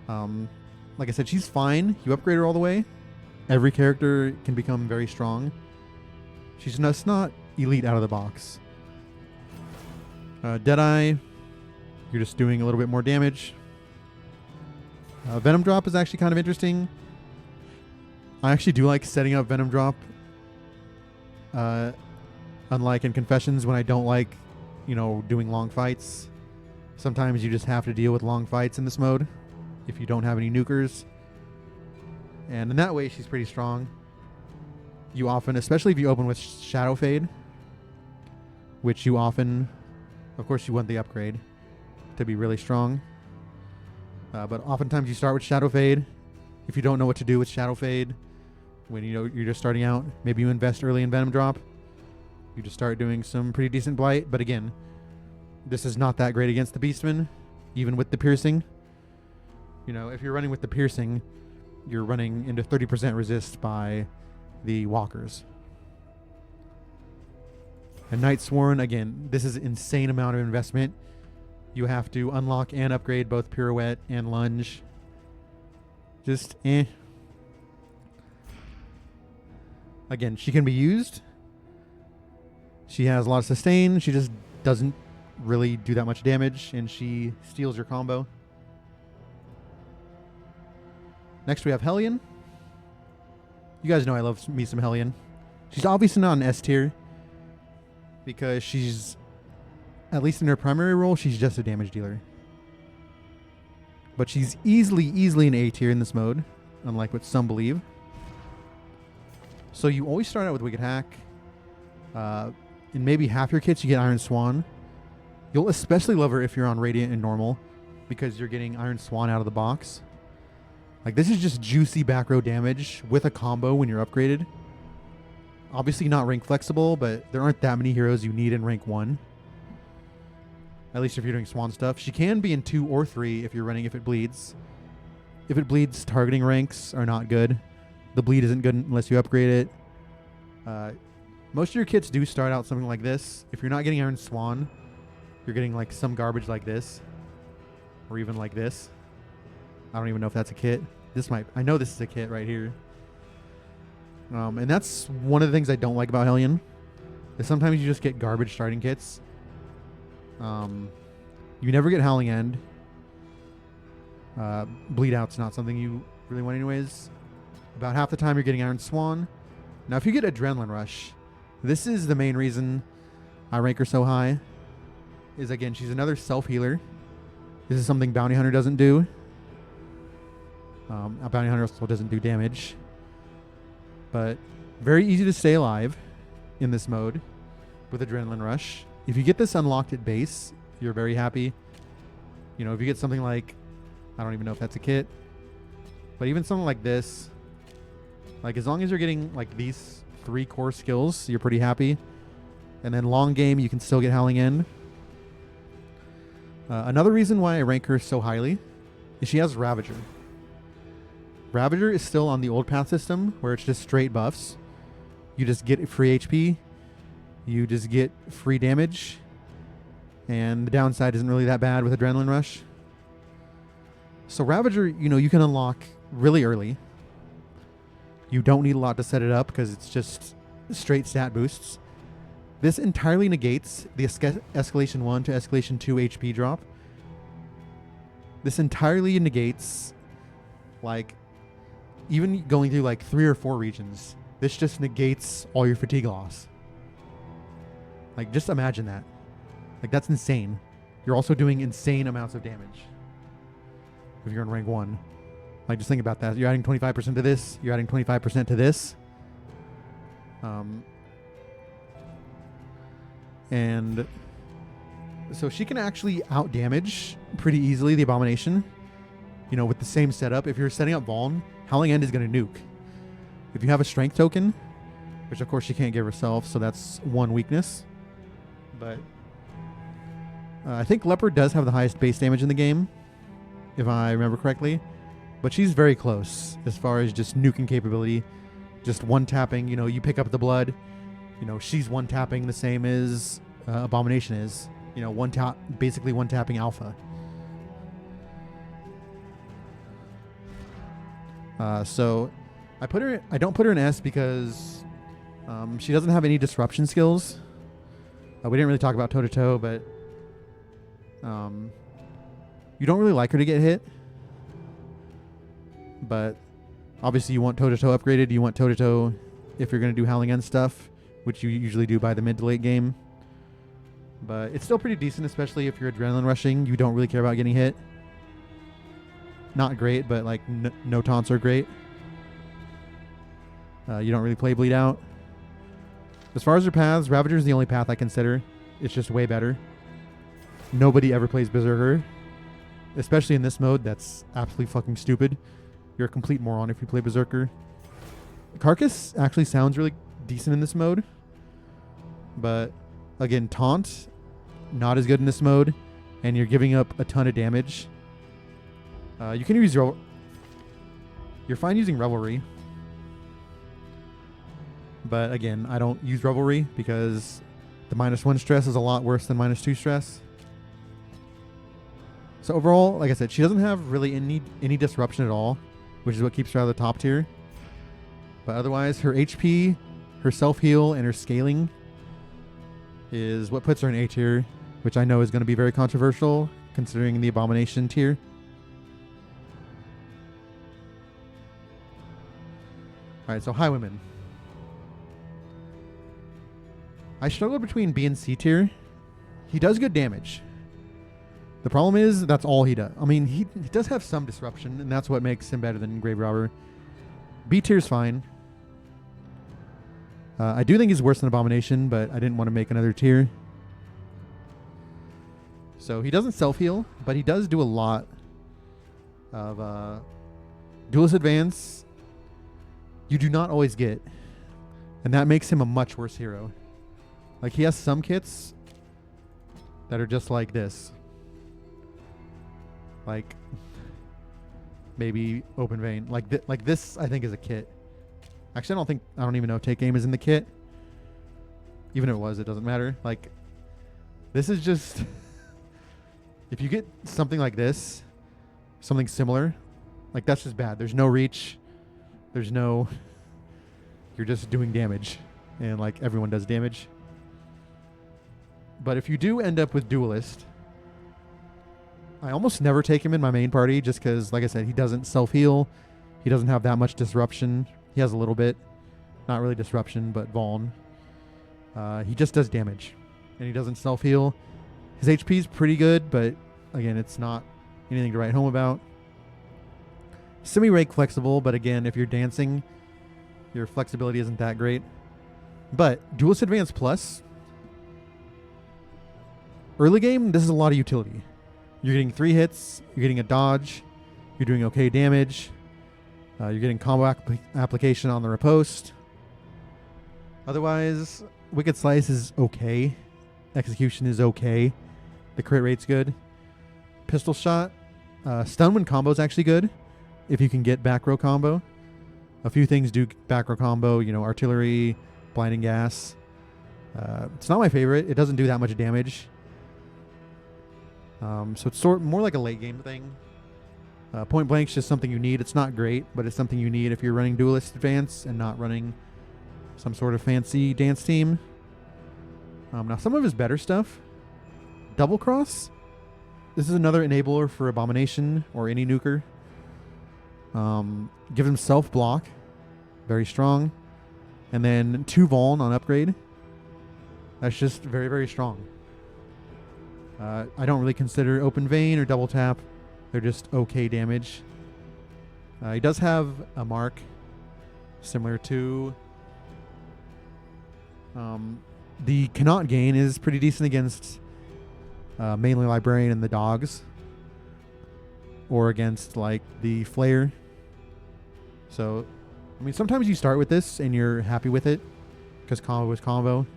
Like I said, she's fine. You upgrade her all the way. Every character can become very strong. She's just not elite out of the box. Deadeye, you're just doing a little bit more damage. Venom Drop is actually kind of interesting. I actually do like setting up Venom Drop. Unlike in Confessions, when I don't like, doing long fights. Sometimes you just have to deal with long fights in this mode if you don't have any nukers. And in that way, she's pretty strong. You often, especially if you open with Shadow Fade, which you often, of course, you want the upgrade to be really strong. But oftentimes you start with Shadow Fade. If you don't know what to do with Shadow Fade, when you're just starting out, maybe you invest early in Venom Drop. You just start doing some pretty decent blight. But again, this is not that great against the Beastman, even with the piercing. If you're running with the piercing, you're running into 30% resist by the walkers. And Night Sworn, again, this is an insane amount of investment. You have to unlock and upgrade both Pirouette and Lunge. Just Again, she can be used. She has a lot of sustain. She just doesn't really do that much damage, and she steals your combo. Next we have Hellion. You guys know I love me some Hellion. She's obviously not an S tier because she's, at least in her primary role, she's just a damage dealer. But she's easily an A tier in this mode, unlike what some believe. So you always start out with Wicked Hack. In maybe half your kits, you get Iron Swan. You'll especially love her if you're on Radiant and Normal, because you're getting Iron Swan out of the box. Like, this is just juicy back row damage with a combo when you're upgraded. Obviously not rank flexible, but there aren't that many heroes you need in rank 1. At least if you're doing Swan stuff. She can be in 2 or 3 if you're running If It Bleeds. If It Bleeds, targeting ranks are not good. The bleed isn't good unless you upgrade it. Most of your kits do start out something like this. If you're not getting Iron Swan, you're getting like some garbage like this. Or even like this. I don't even know if that's a kit. I know this is a kit right here. And that's one of the things I don't like about Hellion. Is sometimes you just get garbage starting kits. You never get Howling End. Bleed Out's not something you really want anyways. About half the time you're getting Iron Swan. Now if you get Adrenaline Rush, this is the main reason I rank her so high. Is again, she's another self-healer. This is something Bounty Hunter doesn't do. A Bounty Hunter also doesn't do damage. But very easy to stay alive in this mode with Adrenaline Rush. If you get this unlocked at base, you're very happy. If you get something like, I don't even know if that's a kit, but even something like this, like as long as you're getting like these 3 core skills, you're pretty happy. And then long game, you can still get Howling End. Another reason why I rank her so highly is she has Ravager. Ravager is still on the old path system where it's just straight buffs. You just get free HP. You just get free damage. And the downside isn't really that bad with Adrenaline Rush. So Ravager, you can unlock really early. You don't need a lot to set it up because it's just straight stat boosts. This entirely negates the Escalation 1 to Escalation 2 HP drop. This entirely negates, like, even going through like 3 or 4 regions. This just negates all your fatigue loss. Like, just imagine that. Like, that's insane. You're also doing insane amounts of damage if you're in rank 1. Like, just think about that. You're adding 25% to this. You're adding 25% to this. And so she can actually out-damage pretty easily the Abomination. With the same setup. If you're setting up Vaughn, Howling End is going to nuke. If you have a Strength token, which of course she can't give herself, so that's one weakness. But I think Leopard does have the highest base damage in the game, if I remember correctly. But she's very close as far as just nuking capability. Just one-tapping, you pick up the blood. She's one-tapping the same as Abomination is. Basically one-tapping Alpha. So I don't put her in S because she doesn't have any disruption skills. We didn't really talk about toe-to-toe, but you don't really like her to get hit. But obviously you want toe-to-toe upgraded. You want toe-to-toe if you're going to do Howling End stuff, which you usually do by the mid to late game. But it's still pretty decent, especially if you're adrenaline rushing. You don't really care about getting hit. Not great, but like no taunts are great. You don't really play bleed out. As far as your paths, Ravager is the only path I consider. It's just way better. Nobody ever plays Berserker. Especially in this mode, that's absolutely fucking stupid. You're a complete moron if you play Berserker. Carcass actually sounds really decent in this mode. But, again, Taunt, not as good in this mode. And you're giving up a ton of damage. You can use your... You're fine using Revelry. But, again, I don't use Revelry because the -1 stress is a lot worse than -2 stress. So overall, like I said, she doesn't have really any disruption at all, which is what keeps her out of the top tier. But otherwise, her HP, her self-heal, and her scaling is what puts her in A tier, which I know is going to be very controversial considering the Abomination tier. Alright, so Highwayman. I struggled between B and C tier. He does good damage. The problem is that's all he does. I mean, he does have some disruption, and that's what makes him better than Grave Robber. B tier's fine. I do think he's worse than Abomination, but I didn't want to make another tier. So he doesn't self-heal, but he does do a lot of Duelist Advance. You do not always get, and that makes him a much worse hero. Like, he has some kits that are just like this. Like, maybe Open Vein. Like this, I think, is a kit. Actually, I don't even know if Take Aim is in the kit. Even if it was, it doesn't matter. Like, this is just... if you get something like this, something similar, like, that's just bad. There's no reach. There's no... You're just doing damage. And, like, everyone does damage. But if you do end up with Duelist... I almost never take him in my main party just because, like I said, he doesn't self-heal. He doesn't have that much disruption. He has a little bit. Not really disruption, but Vaughn. He just does damage. And he doesn't self-heal. His HP is pretty good, but, again, it's not anything to write home about. Semi-rake flexible, but, again, if you're dancing, your flexibility isn't that great. But Duelist Advance Plus, early game, this is a lot of utility. You're getting 3 hits, you're getting a dodge, you're doing okay damage, you're getting combo application on the riposte. Otherwise, Wicked Slice is okay. Execution is okay. The crit rate's good. Pistol Shot. Stun when combo is actually good, if you can get back row combo. A few things do back row combo, you know, Artillery, Blinding Gas. It's not my favorite. It doesn't do that much damage. So it's more like a late game thing. Point Blank's just something you need. It's not great, but it's something you need if you're running Duelist Advance and not running some sort of fancy dance team. Now, some of his better stuff. Double Cross. This is another enabler for Abomination or any nuker. Give him self-block. Very strong. And then 2 Vuln on upgrade. That's just very, very strong. I don't really consider Open Vein or Double Tap. They're just okay damage. He does have a mark similar to... the Cannot Gain is pretty decent against mainly Librarian and the dogs. Or against, like, the Flayer. So, I mean, sometimes you start with this and you're happy with it. Because combo is combo.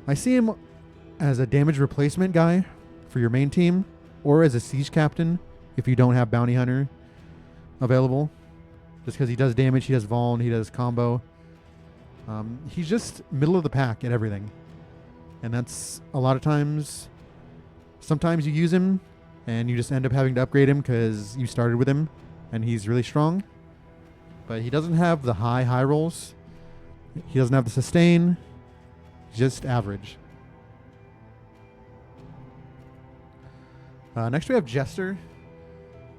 I see him as a damage replacement guy for your main team, or as a siege captain if you don't have Bounty Hunter available. Just because he does damage, he does Vuln, he does combo. He's just middle of the pack at everything. And that's a lot of times... Sometimes you use him and you just end up having to upgrade him because you started with him and he's really strong. But he doesn't have the high rolls. He doesn't have the sustain. Just average. Next we have Jester.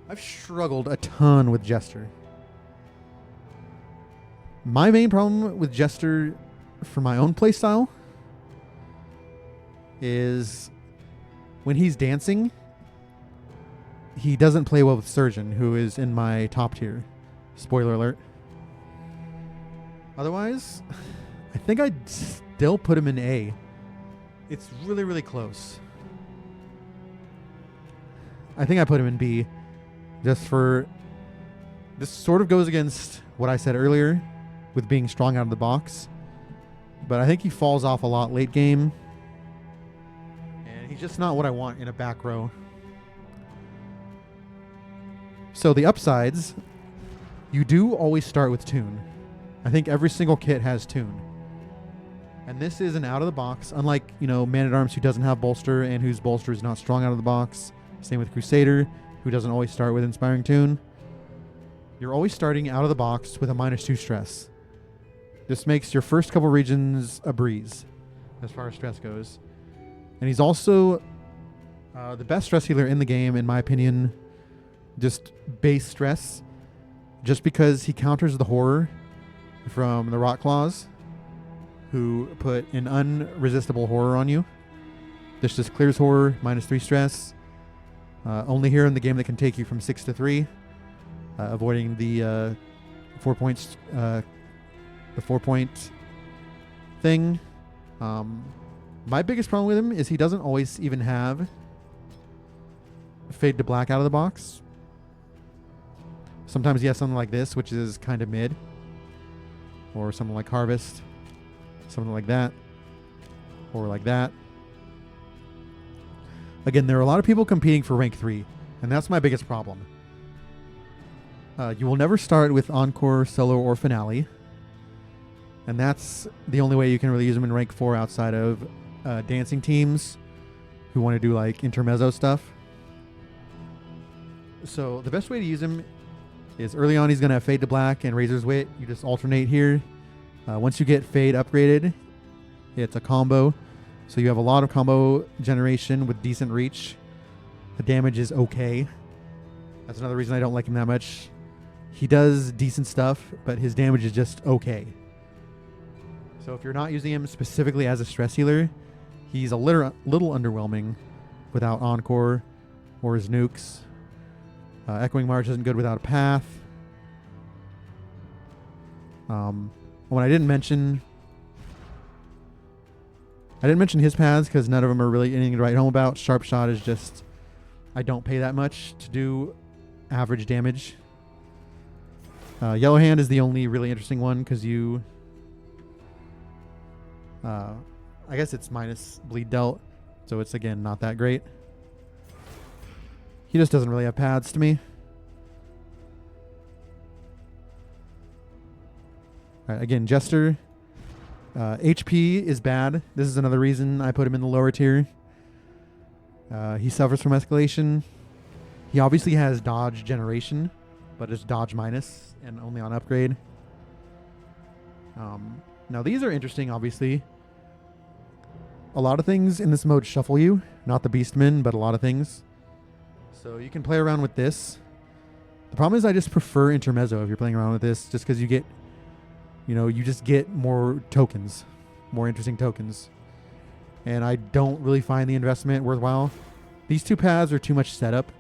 I've struggled a ton with Jester. My main problem with Jester for my own playstyle is when he's dancing, he doesn't play well with Surgeon, who is in my top tier. Spoiler alert. Otherwise, I think I'd still put him in A. It's really, really close. I think I put him in B. Just for... This sort of goes against what I said earlier with being strong out of the box. But I think he falls off a lot late game. And he's just not what I want in a back row. So the upsides, you do always start with Tune. I think every single kit has Tune. And this is an out of the box, unlike, Man-at-Arms who doesn't have bolster and whose bolster is not strong out of the box. Same with Crusader, who doesn't always start with Inspiring Tune. You're always starting out of the box with a -2 stress. This makes your first couple regions a breeze as far as stress goes. And he's also the best stress healer in the game, in my opinion. Just base stress. Just because he counters the horror from the Rot Claws, who put an unresistible horror on you. This just clears horror, -3 stress. Only hero in the game that can take you from 6 to 3, avoiding the 4 points, the 4-point thing. My biggest problem with him is he doesn't always even have Fade to Black out of the box. Sometimes he has something like this, which is kind of mid, or something like Harvest, something like that, or like that. Again, there are a lot of people competing for rank 3, and that's my biggest problem. You will never start with Encore, Solo, or Finale, and that's the only way you can really use them in rank 4 outside of dancing teams who want to do like intermezzo stuff. So the best way to use him is early on he's going to have Fade to Black and Razor's Wit. You just alternate here. Once you get Fade upgraded, it's a combo. So you have a lot of combo generation with decent reach. The damage is okay. That's another reason I don't like him that much. He does decent stuff, but his damage is just okay. So if you're not using him specifically as a stress healer, he's a little underwhelming without Encore or his nukes. Echoing March isn't good without a path. When I didn't mention his paths because none of them are really anything to write home about. Sharp Shot is just, I don't pay that much to do average damage. Yellow Hand is the only really interesting one because you, I guess it's minus bleed dealt, so it's again not that great. He just doesn't really have paths to me. All right, again, Jester. HP is bad. This is another reason I put him in the lower tier. He suffers from escalation. He obviously has dodge generation, but it's dodge minus and only on upgrade. Now these are interesting, obviously. A lot of things in this mode shuffle you. Not the Beastmen, but a lot of things. So you can play around with this. The problem is I just prefer Intermezzo if you're playing around with this, just because you get, you just get more tokens, more interesting tokens. And I don't really find the investment worthwhile. These two paths are too much setup,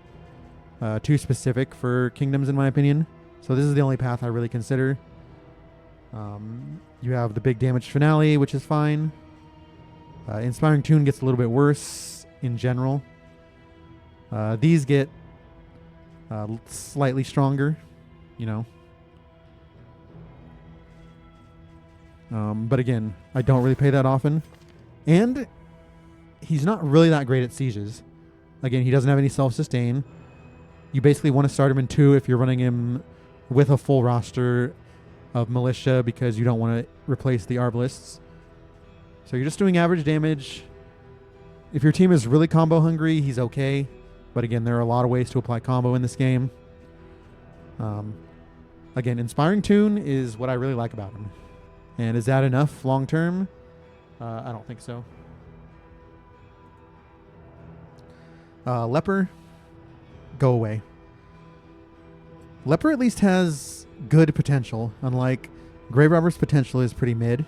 too specific for Kingdoms in my opinion. So this is the only path I really consider. You have the big damage finale, which is fine. Inspiring Tune gets a little bit worse in general. These get slightly stronger, but again, I don't really pay that often. And he's not really that great at sieges. Again, he doesn't have any self-sustain. You basically want to start him in 2 if you're running him with a full roster of militia because you don't want to replace the arbalists. So you're just doing average damage. If your team is really combo hungry, he's okay. But again, there are a lot of ways to apply combo in this game. Again, Inspiring Tune is what I really like about him. And is that enough long term? I don't think so. Leper, go away. Leper at least has good potential, unlike Grave Robber's potential is pretty mid.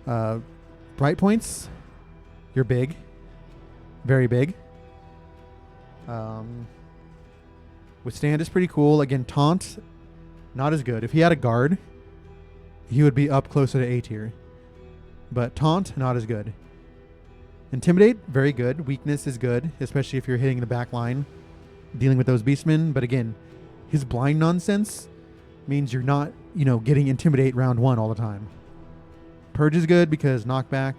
Bright Points, you're big. Very big. Withstand is pretty cool. Again, Taunt, not as good. If he had a guard, he would be up closer to A tier. But Taunt, not as good. Intimidate, very good. Weakness is good, especially if you're hitting the back line, dealing with those beastmen. But again, his blind nonsense means you're not, getting Intimidate round 1 all the time. Purge is good because knockback.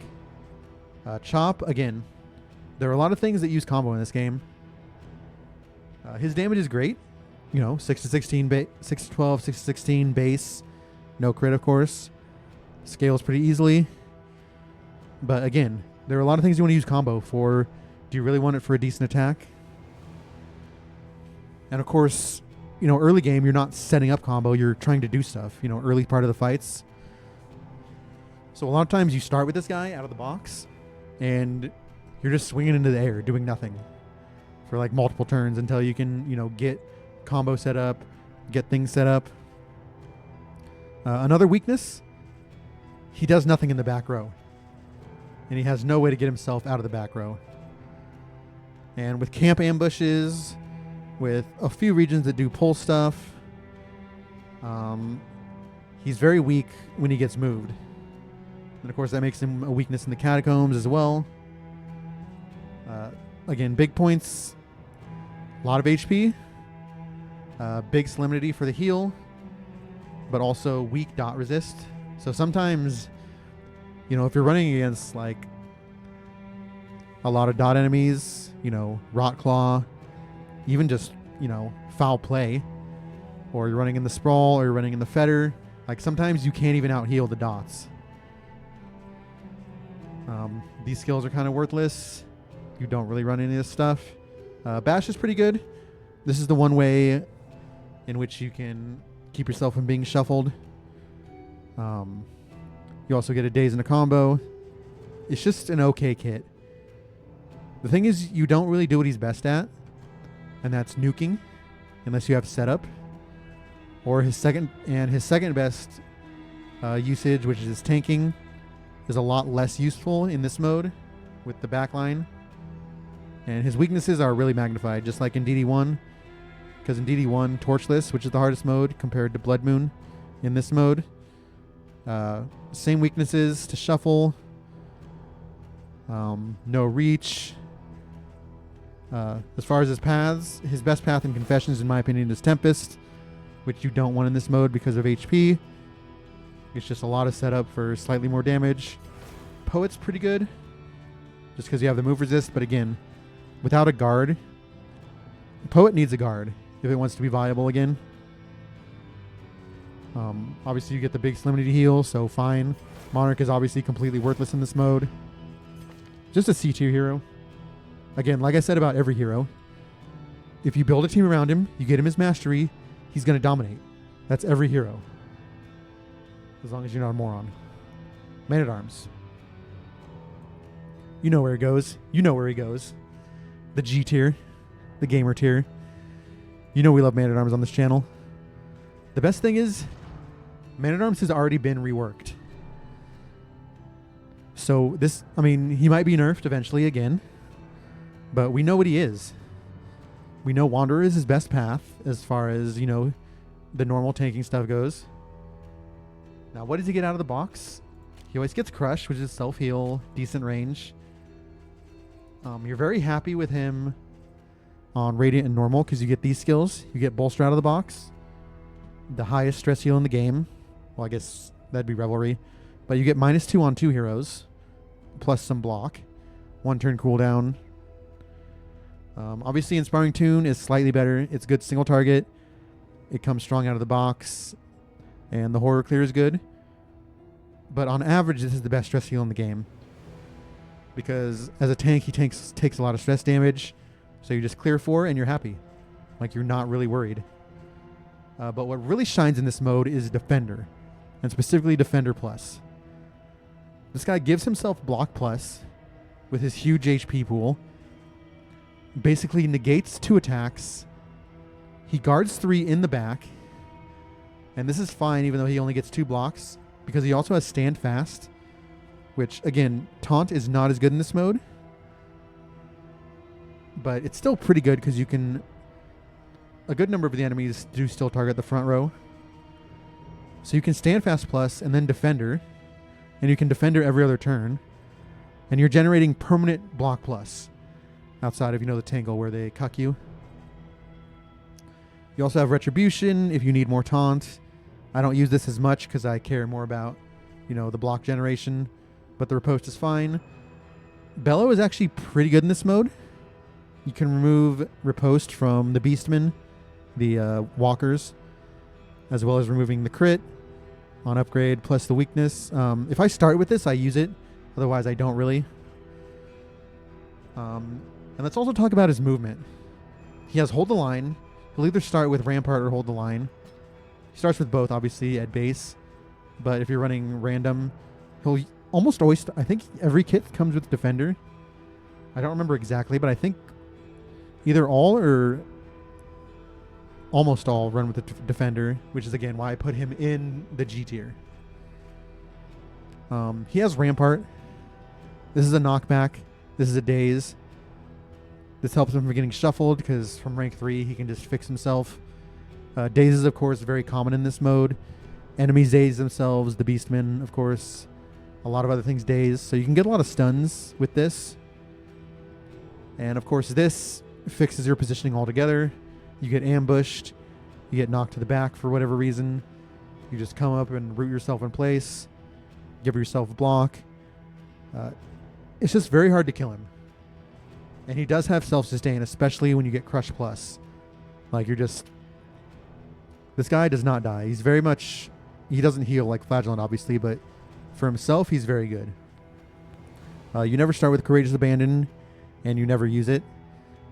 Chop, again, there are a lot of things that use combo in this game. His damage is great. 6 to 16, 6 to 12, 6 to 16 base. No crit, of course. Scales pretty easily. But again, there are a lot of things you want to use combo for. Do you really want it for a decent attack? And of course, early game, you're not setting up combo. You're trying to do stuff, early part of the fights. So a lot of times you start with this guy out of the box and you're just swinging into the air, doing nothing for like multiple turns until you can, get combo set up, get things set up. Another weakness, he does nothing in the back row. And he has no way to get himself out of the back row. And with camp ambushes, with a few regions that do pull stuff, he's very weak when he gets moved. And of course that makes him a weakness in the Catacombs as well. Again, big points, a lot of HP, big solemnity for the heal, but also weak dot resist. So sometimes, if you're running against like a lot of dot enemies, Rot Claw, even just, foul play, or you're running in the Sprawl or you're running in the Fetter, like sometimes you can't even out heal the dots. These skills are kind of worthless. You don't really run any of this stuff. Bash is pretty good. This is the one way in which you can keep yourself from being shuffled. You also get a Daze in a combo. It's just an okay kit. The thing is, you don't really do what he's best at, and that's nuking, unless you have setup. Or his second best usage, which is tanking, is a lot less useful in this mode with the backline. And his weaknesses are really magnified, just like in DD1. Because in DD1, Torchless, which is the hardest mode, compared to Blood Moon in this mode. Same weaknesses to Shuffle. No reach. As far as his paths, his best path in Confessions, in my opinion, is Tempest, which you don't want in this mode because of HP. It's just a lot of setup for slightly more damage. Poet's pretty good, just because you have the move resist, but again, without a guard, Poet needs a guard if it wants to be viable again. Obviously you get the big solemnity heal, so fine. Monarch is obviously completely worthless in this mode. Just a C tier hero. Again, like I said about every hero, if you build a team around him, you get him his mastery, he's going to dominate. That's every hero. As long as you're not a moron. Man-at-Arms. You know where he goes. You know where he goes. The G tier. The gamer tier. You know we love Man-at-Arms on this channel. The best thing is, Man-at-Arms has already been reworked. So this, he might be nerfed eventually again, but we know what he is. We know Wanderer is his best path as far as, the normal tanking stuff goes. Now, what does he get out of the box? He always gets Crush, which is self-heal, decent range. You're very happy with him on Radiant and Normal because you get these skills. You get Bolster out of the box, the highest stress heal in the game. Well, I guess that'd be Revelry. But you get -2 on 2 heroes, plus some block. 1 turn cooldown. Obviously, Inspiring Tune is slightly better. It's good single target. It comes strong out of the box. And the Horror Clear is good. But on average, this is the best stress heal in the game. Because as a tank, he takes a lot of stress damage. So you just clear 4 and you're happy. Like, you're not really worried. But what really shines in this mode is Defender. And specifically Defender Plus. This guy gives himself Block Plus with his huge HP pool. Basically negates 2 attacks. He guards 3 in the back. And this is fine even though he only gets 2 blocks. Because he also has stand fast. Which, again, taunt is not as good in this mode. But it's still pretty good because you can... A good number of the enemies do still target the front row. So you can stand fast plus and then defender. And you can defender every other turn. And you're generating permanent block plus. Outside of, the tangle where they cuck you. You also have retribution if you need more taunt. I don't use this as much because I care more about, the block generation. But the riposte is fine. Bellow is actually pretty good in this mode. You can remove riposte from the beastmen, the walkers, as well as removing the crit on upgrade plus the weakness. If I start with this, I use it. Otherwise, I don't really. And let's also talk about his movement. He has hold the line. He'll either start with Rampart or hold the line. He starts with both, obviously, at base. But if you're running random, he'll almost always... I think every kit comes with Defender. I don't remember exactly, but I think either all or almost all run with the Defender, which is, again, why I put him in the G tier. He has Rampart. This is a knockback. This is a daze. This helps him from getting shuffled because from rank 3 he can just fix himself. Dazes, of course, very common in this mode. Enemies daze themselves. The Beastmen, of course. A lot of other things daze. So you can get a lot of stuns with this. And, of course, this fixes your positioning altogether. You get ambushed. You get knocked to the back for whatever reason. You just come up and root yourself in place. Give yourself a block. It's just very hard to kill him. And he does have self-sustain, especially when you get Crush Plus. Like, you're just... This guy does not die. He's very much... He doesn't heal like Flagellant, obviously, but for himself, he's very good. You never start with Courageous Abandon, and you never use it,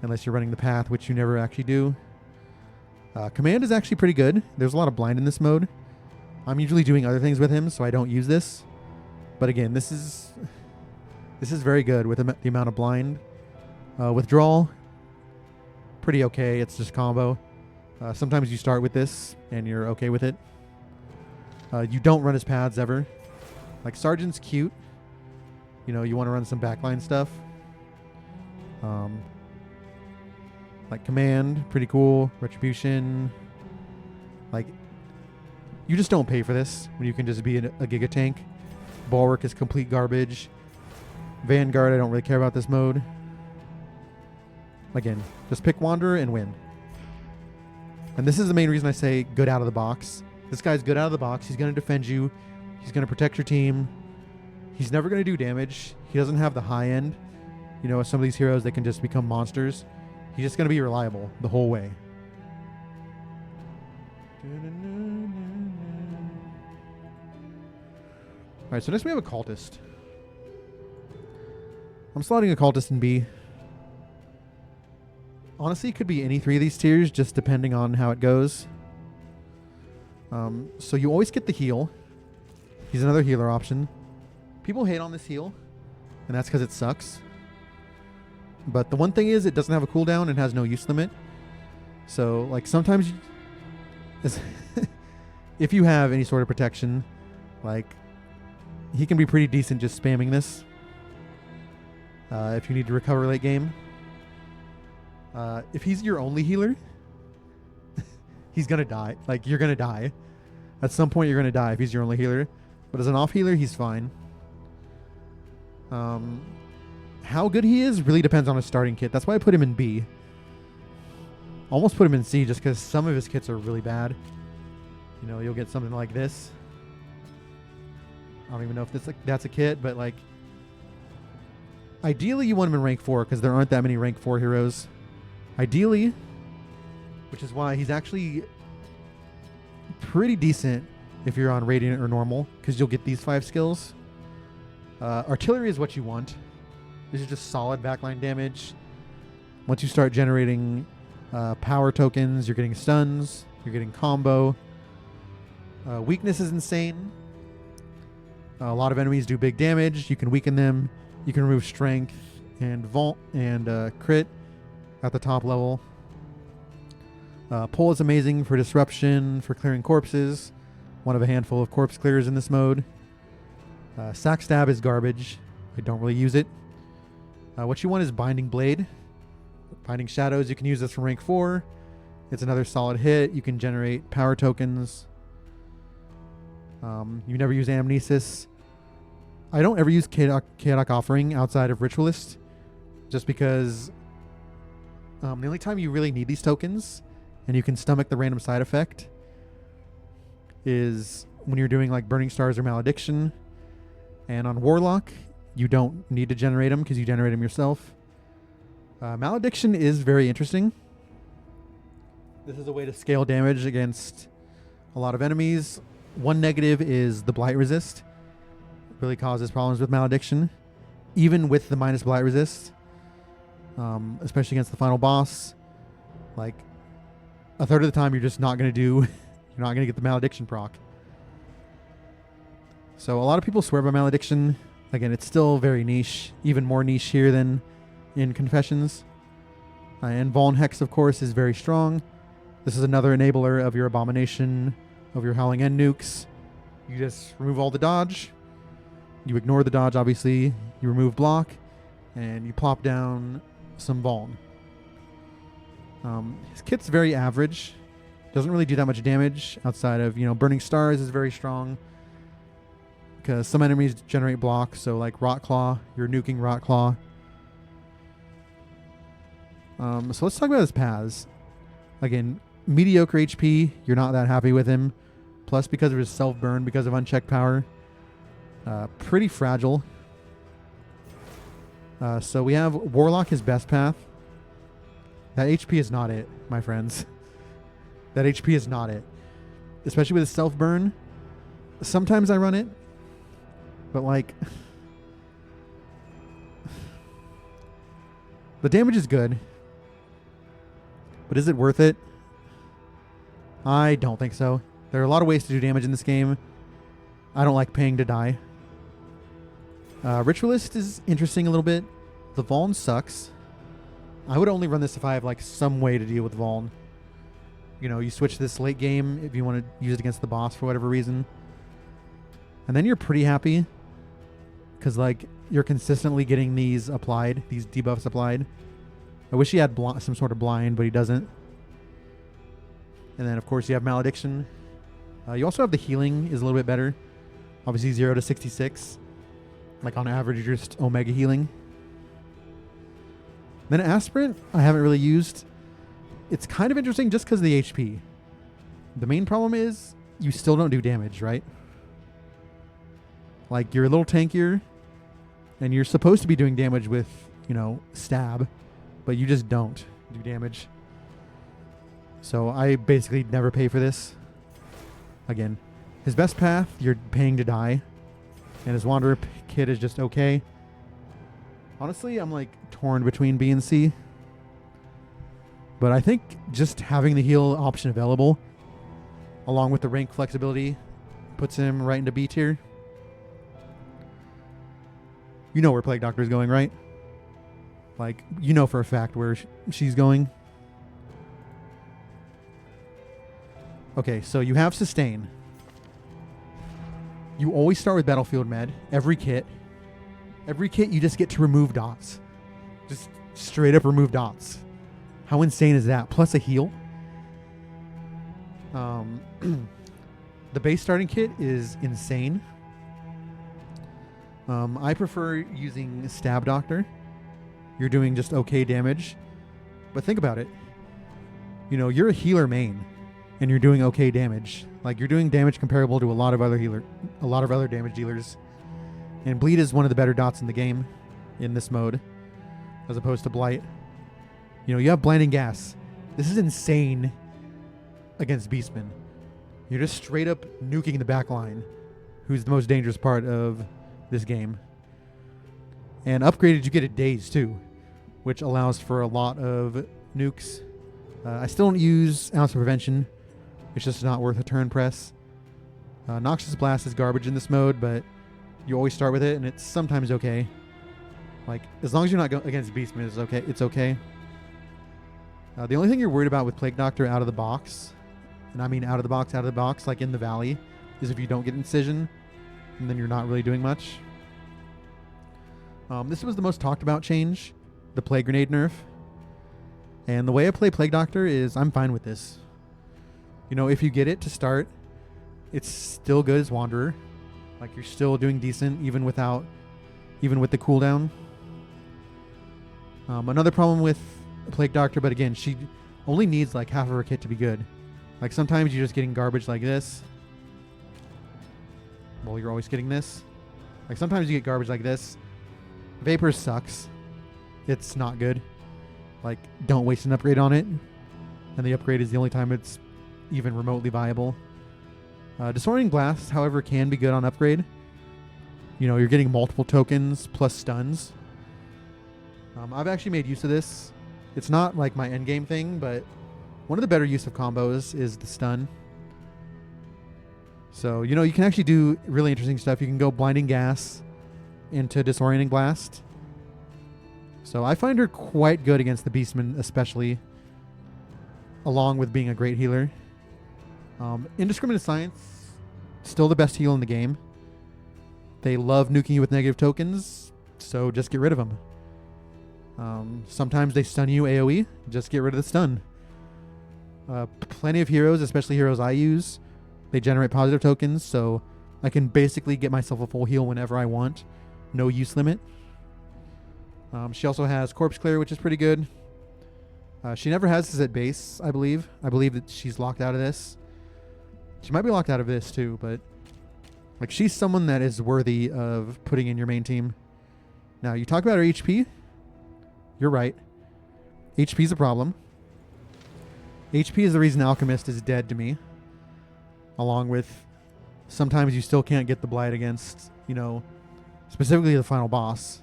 unless you're running the path, which you never actually do. Command is actually pretty good. There's a lot of blind in this mode. I'm usually doing other things with him, so I don't use this. But again, this is very good with the amount of blind. Withdrawal, pretty okay. It's just combo. Sometimes you start with this and you're okay with it. You don't run his paths ever. Like Sergeant's cute. You want to run some backline stuff. Like Command, pretty cool. Retribution. Like, you just don't pay for this when you can just be a Giga Tank. Bulwark is complete garbage. Vanguard, I don't really care about this mode. Again, just pick Wanderer and win. And this is the main reason I say good out of the box. This guy's good out of the box. He's going to defend you. He's going to protect your team. He's never going to do damage. He doesn't have the high end. With some of these heroes, they can just become monsters. He's just going to be reliable the whole way. Alright, so next we have a Cultist. I'm slotting a Cultist in B. Honestly, it could be any 3 of these tiers, just depending on how it goes. So you always get the heal. He's another healer option. People hate on this heal, and that's because it sucks. But the one thing is, it doesn't have a cooldown and has no use limit. So, like, sometimes... if you have any sort of protection, like... He can be pretty decent just spamming this. If you need to recover late game. If he's your only healer, he's going to die. Like, you're going to die. At some point, you're going to die if he's your only healer. But as an off healer, he's fine. How good he is really depends on his starting kit. That's why I put him in B. Almost put him in C just because some of his kits are really bad. You'll get something like this. I don't even know if that's a kit, but like... Ideally, you want him in rank 4 because there aren't that many rank 4 heroes. Ideally, which is why he's actually pretty decent if you're on Radiant or normal, because you'll get these 5 skills. Artillery is what you want. This is just solid backline damage. Once you start generating power tokens, you're getting stuns, you're getting combo. Weakness is insane. A lot of enemies do big damage. You can weaken them. You can remove strength and vault and crit at the top level. Pull is amazing for disruption, for clearing corpses. One of a handful of corpse clears in this mode. Sack Stab is garbage. I don't really use it. What you want is Binding Blade. Binding Shadows, you can use this from rank 4. It's another solid hit. You can generate power tokens. You never use Amnesis. I don't ever use Chaotic Offering outside of Ritualist, just because the only time you really need these tokens and you can stomach the random side effect is when you're doing like Burning Stars or Malediction. And on Warlock, you don't need to generate them because you generate them yourself. Malediction is very interesting. This is a way to scale damage against a lot of enemies. One negative is the Blight Resist. It really causes problems with Malediction, even with the minus Blight Resist, especially against the final boss. Like, a third of the time you're just not going to do, you're not going to get the Malediction proc. So a lot of people swear by Malediction. Again, it's still very niche, even more niche here than in Confessions. And Vuln Hex, of course, is very strong. This is another enabler of your Abomination, of your Howling End nukes. You just remove all the dodge. You ignore the dodge, obviously. You remove block, and you plop down some Vuln. His kit's very average. Doesn't really do that much damage outside of, Burning Stars is very strong, because some enemies generate blocks. So like Rot Claw, you're nuking Rot Claw. So let's talk about his paths. Again, mediocre HP. You're not that happy with him. Plus, because of his self-burn, because of unchecked power. Pretty fragile. So we have Warlock, his best path. That HP is not it, my friends. That HP is not it. Especially with his self-burn. Sometimes I run it. But like... the damage is good. But is it worth it? I don't think so. There are a lot of ways to do damage in this game. I don't like paying to die. Ritualist is interesting a little bit. The Vuln sucks. I would only run this if I have like some way to deal with Vuln. You switch this late game if you want to use it against the boss for whatever reason. And then you're pretty happy. Because like you're consistently getting these applied, these debuffs applied. I wish he had some sort of blind, but he doesn't. And then of course you have Malediction. You also have the healing is a little bit better. Obviously 0 to 66. Like on average you're just Omega healing. Then Aspirant I haven't really used. It's kind of interesting just because of the HP. The main problem is you still don't do damage, right? Like you're a little tankier and you're supposed to be doing damage with, stab, but you just don't do damage. So I basically never pay for this. Again, his best path, you're paying to die. And his Wanderer kit is just okay. Honestly, I'm like torn between B and C. But I think just having the heal option available, along with the rank flexibility, puts him right into B tier. You know where Plague Doctor is going, right? Like, for a fact where she's going. Okay, so you have Sustain. You always start with Battlefield Med. Every kit, you just get to remove dots. Just straight up remove dots. How insane is that? Plus a heal. The base starting kit is insane. I prefer using Stab Doctor. You're doing just okay damage. But think about it. You're a healer main. And you're doing okay damage. Like you're doing damage comparable to a lot of other damage dealers. And Bleed is one of the better dots in the game in this mode, as opposed to Blight. You have Blinding Gas. This is insane against Beastmen. You're just straight up nuking the back line, who's the most dangerous part of this game. And upgraded, you get a Daze too, which allows for a lot of nukes. I still don't use Ounce of Prevention. It's just not worth a turn press. Noxious Blast is garbage in this mode, but you always start with it, and it's sometimes okay. Like, as long as you're not going against Beastmen, it's okay. The only thing you're worried about with Plague Doctor out of the box, and I mean out of the box, like in the valley, is if you don't get Incision, and then you're not really doing much. This was the most talked about change, the Plague Grenade nerf. And the way I play Plague Doctor is I'm fine with this. You know, if you get it to start, it's still good as Wanderer. Like, you're still doing decent even with the cooldown. Another problem with Plague Doctor, but again, she only needs like half of her kit to be good. Like, sometimes you're just getting garbage like this. Well, you're always getting this. Like, sometimes you get garbage like this. Vapor sucks. It's not good. Like, don't waste an upgrade on it. And the upgrade is the only time it's even remotely viable. Disorienting Blast, however, can be good on upgrade. You know, you're getting multiple tokens plus stuns. I've actually made use of this. It's not like my endgame thing, but one of the better use of combos is the stun. So, you know, you can actually do really interesting stuff. You can go Blinding Gas into Disorienting Blast. So I find her quite good against the Beastmen, especially, along with being a great healer. Indiscriminate Science, still the best heal in the game. They love nuking you with negative tokens, so just get rid of them. Sometimes they stun you AoE, just get rid of the stun. Plenty of heroes, especially heroes I use, they generate positive tokens, so I can basically get myself a full heal whenever I want. No use limit. She also has Corpse Clear, which is pretty good. She never has this at base, I believe. I believe that she's locked out of this. She might be locked out of this too, but like, she's someone that is worthy of putting in your main team. Now, you talk about her HP. You're right. HP is a problem. HP is the reason Alchemist is dead to me. Along with sometimes you still can't get the Blight against, you know, specifically the final boss.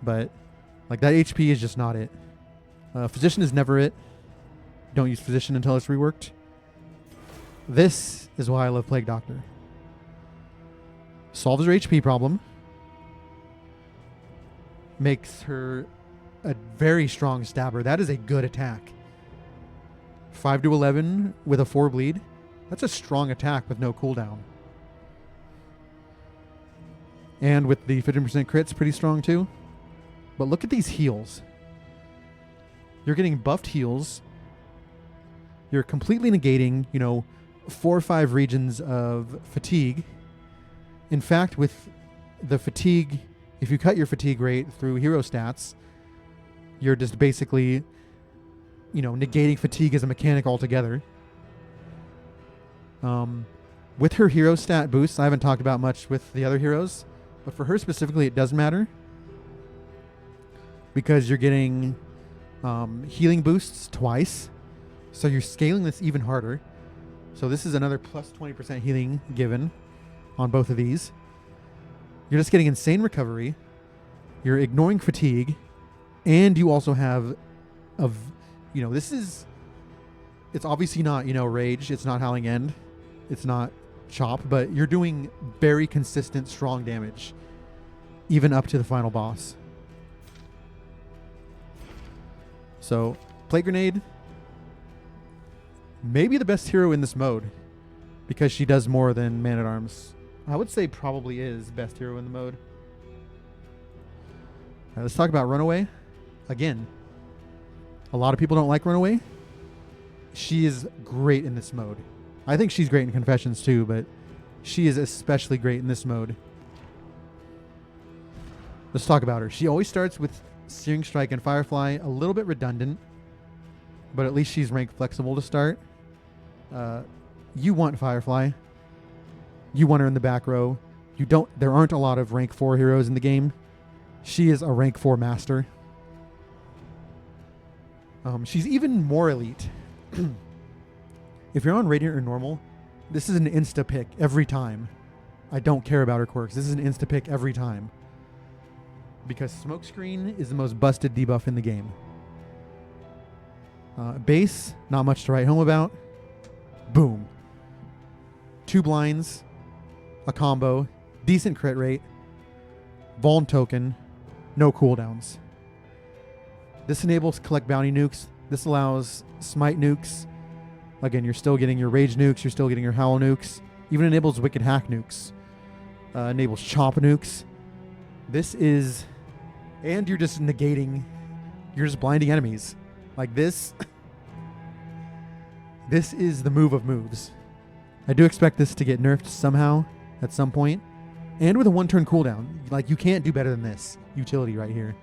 But like, that HP is just not it. Physician is never it. Don't use Physician until it's reworked. This is why I love Plague Doctor. Solves her HP problem. Makes her a very strong stabber. That is a good attack. 5 to 11 with a 4 bleed. That's a strong attack with no cooldown. And with the 15% crits, pretty strong too. But look at these heals. You're getting buffed heals. You're completely negating, you know, 4 or 5 regions of fatigue. In fact, with the fatigue, if you cut your fatigue rate through hero stats, you're just basically, you know, negating fatigue as a mechanic altogether. With her hero stat boosts, I haven't talked about much with the other heroes, but for her specifically, it does matter. Because you're getting healing boosts twice. So you're scaling this even harder. So this is another plus 20% healing given on both of these. You're just getting insane recovery. You're ignoring fatigue. And you also have, you know, it's obviously not, you know, Rage. It's not Howling End. It's not Chop. But you're doing very consistent, strong damage. Even up to the final boss. So, Plague Grenade, maybe the best hero in this mode, because she does more than Man-at-Arms. I would say probably is best hero in the mode. All right, let's talk about Runaway. Again, a lot of people don't like Runaway. She is great in this mode. I think she's great in Confessions too, but she is especially great in this mode. Let's talk about her. She always starts with Searing Strike and Firefly, a little bit redundant, but at least she's rank flexible to start. You want Firefly. You want her in the back row. There aren't a lot of rank 4 heroes in the game. She is a rank 4 master. She's even more elite. If you're on Radiant or normal, this is an insta pick every time. I don't care about her quirks. This is an insta pick every time. Because Smokescreen is the most busted debuff in the game. Base, not much to write home about. Boom. 2 blinds, a combo, decent crit rate, Vuln token, no cooldowns. This enables collect bounty nukes This allows smite nukes. Again, you're still getting your rage nukes. You're still getting your howl nukes. Even enables wicked hack nukes. Enables chop nukes. This is... And you're just negating... You're just blinding enemies. Like this... This is the move of moves. I do expect this to get nerfed somehow at some point. And with a 1-turn cooldown. Like, you can't do better than this utility right here.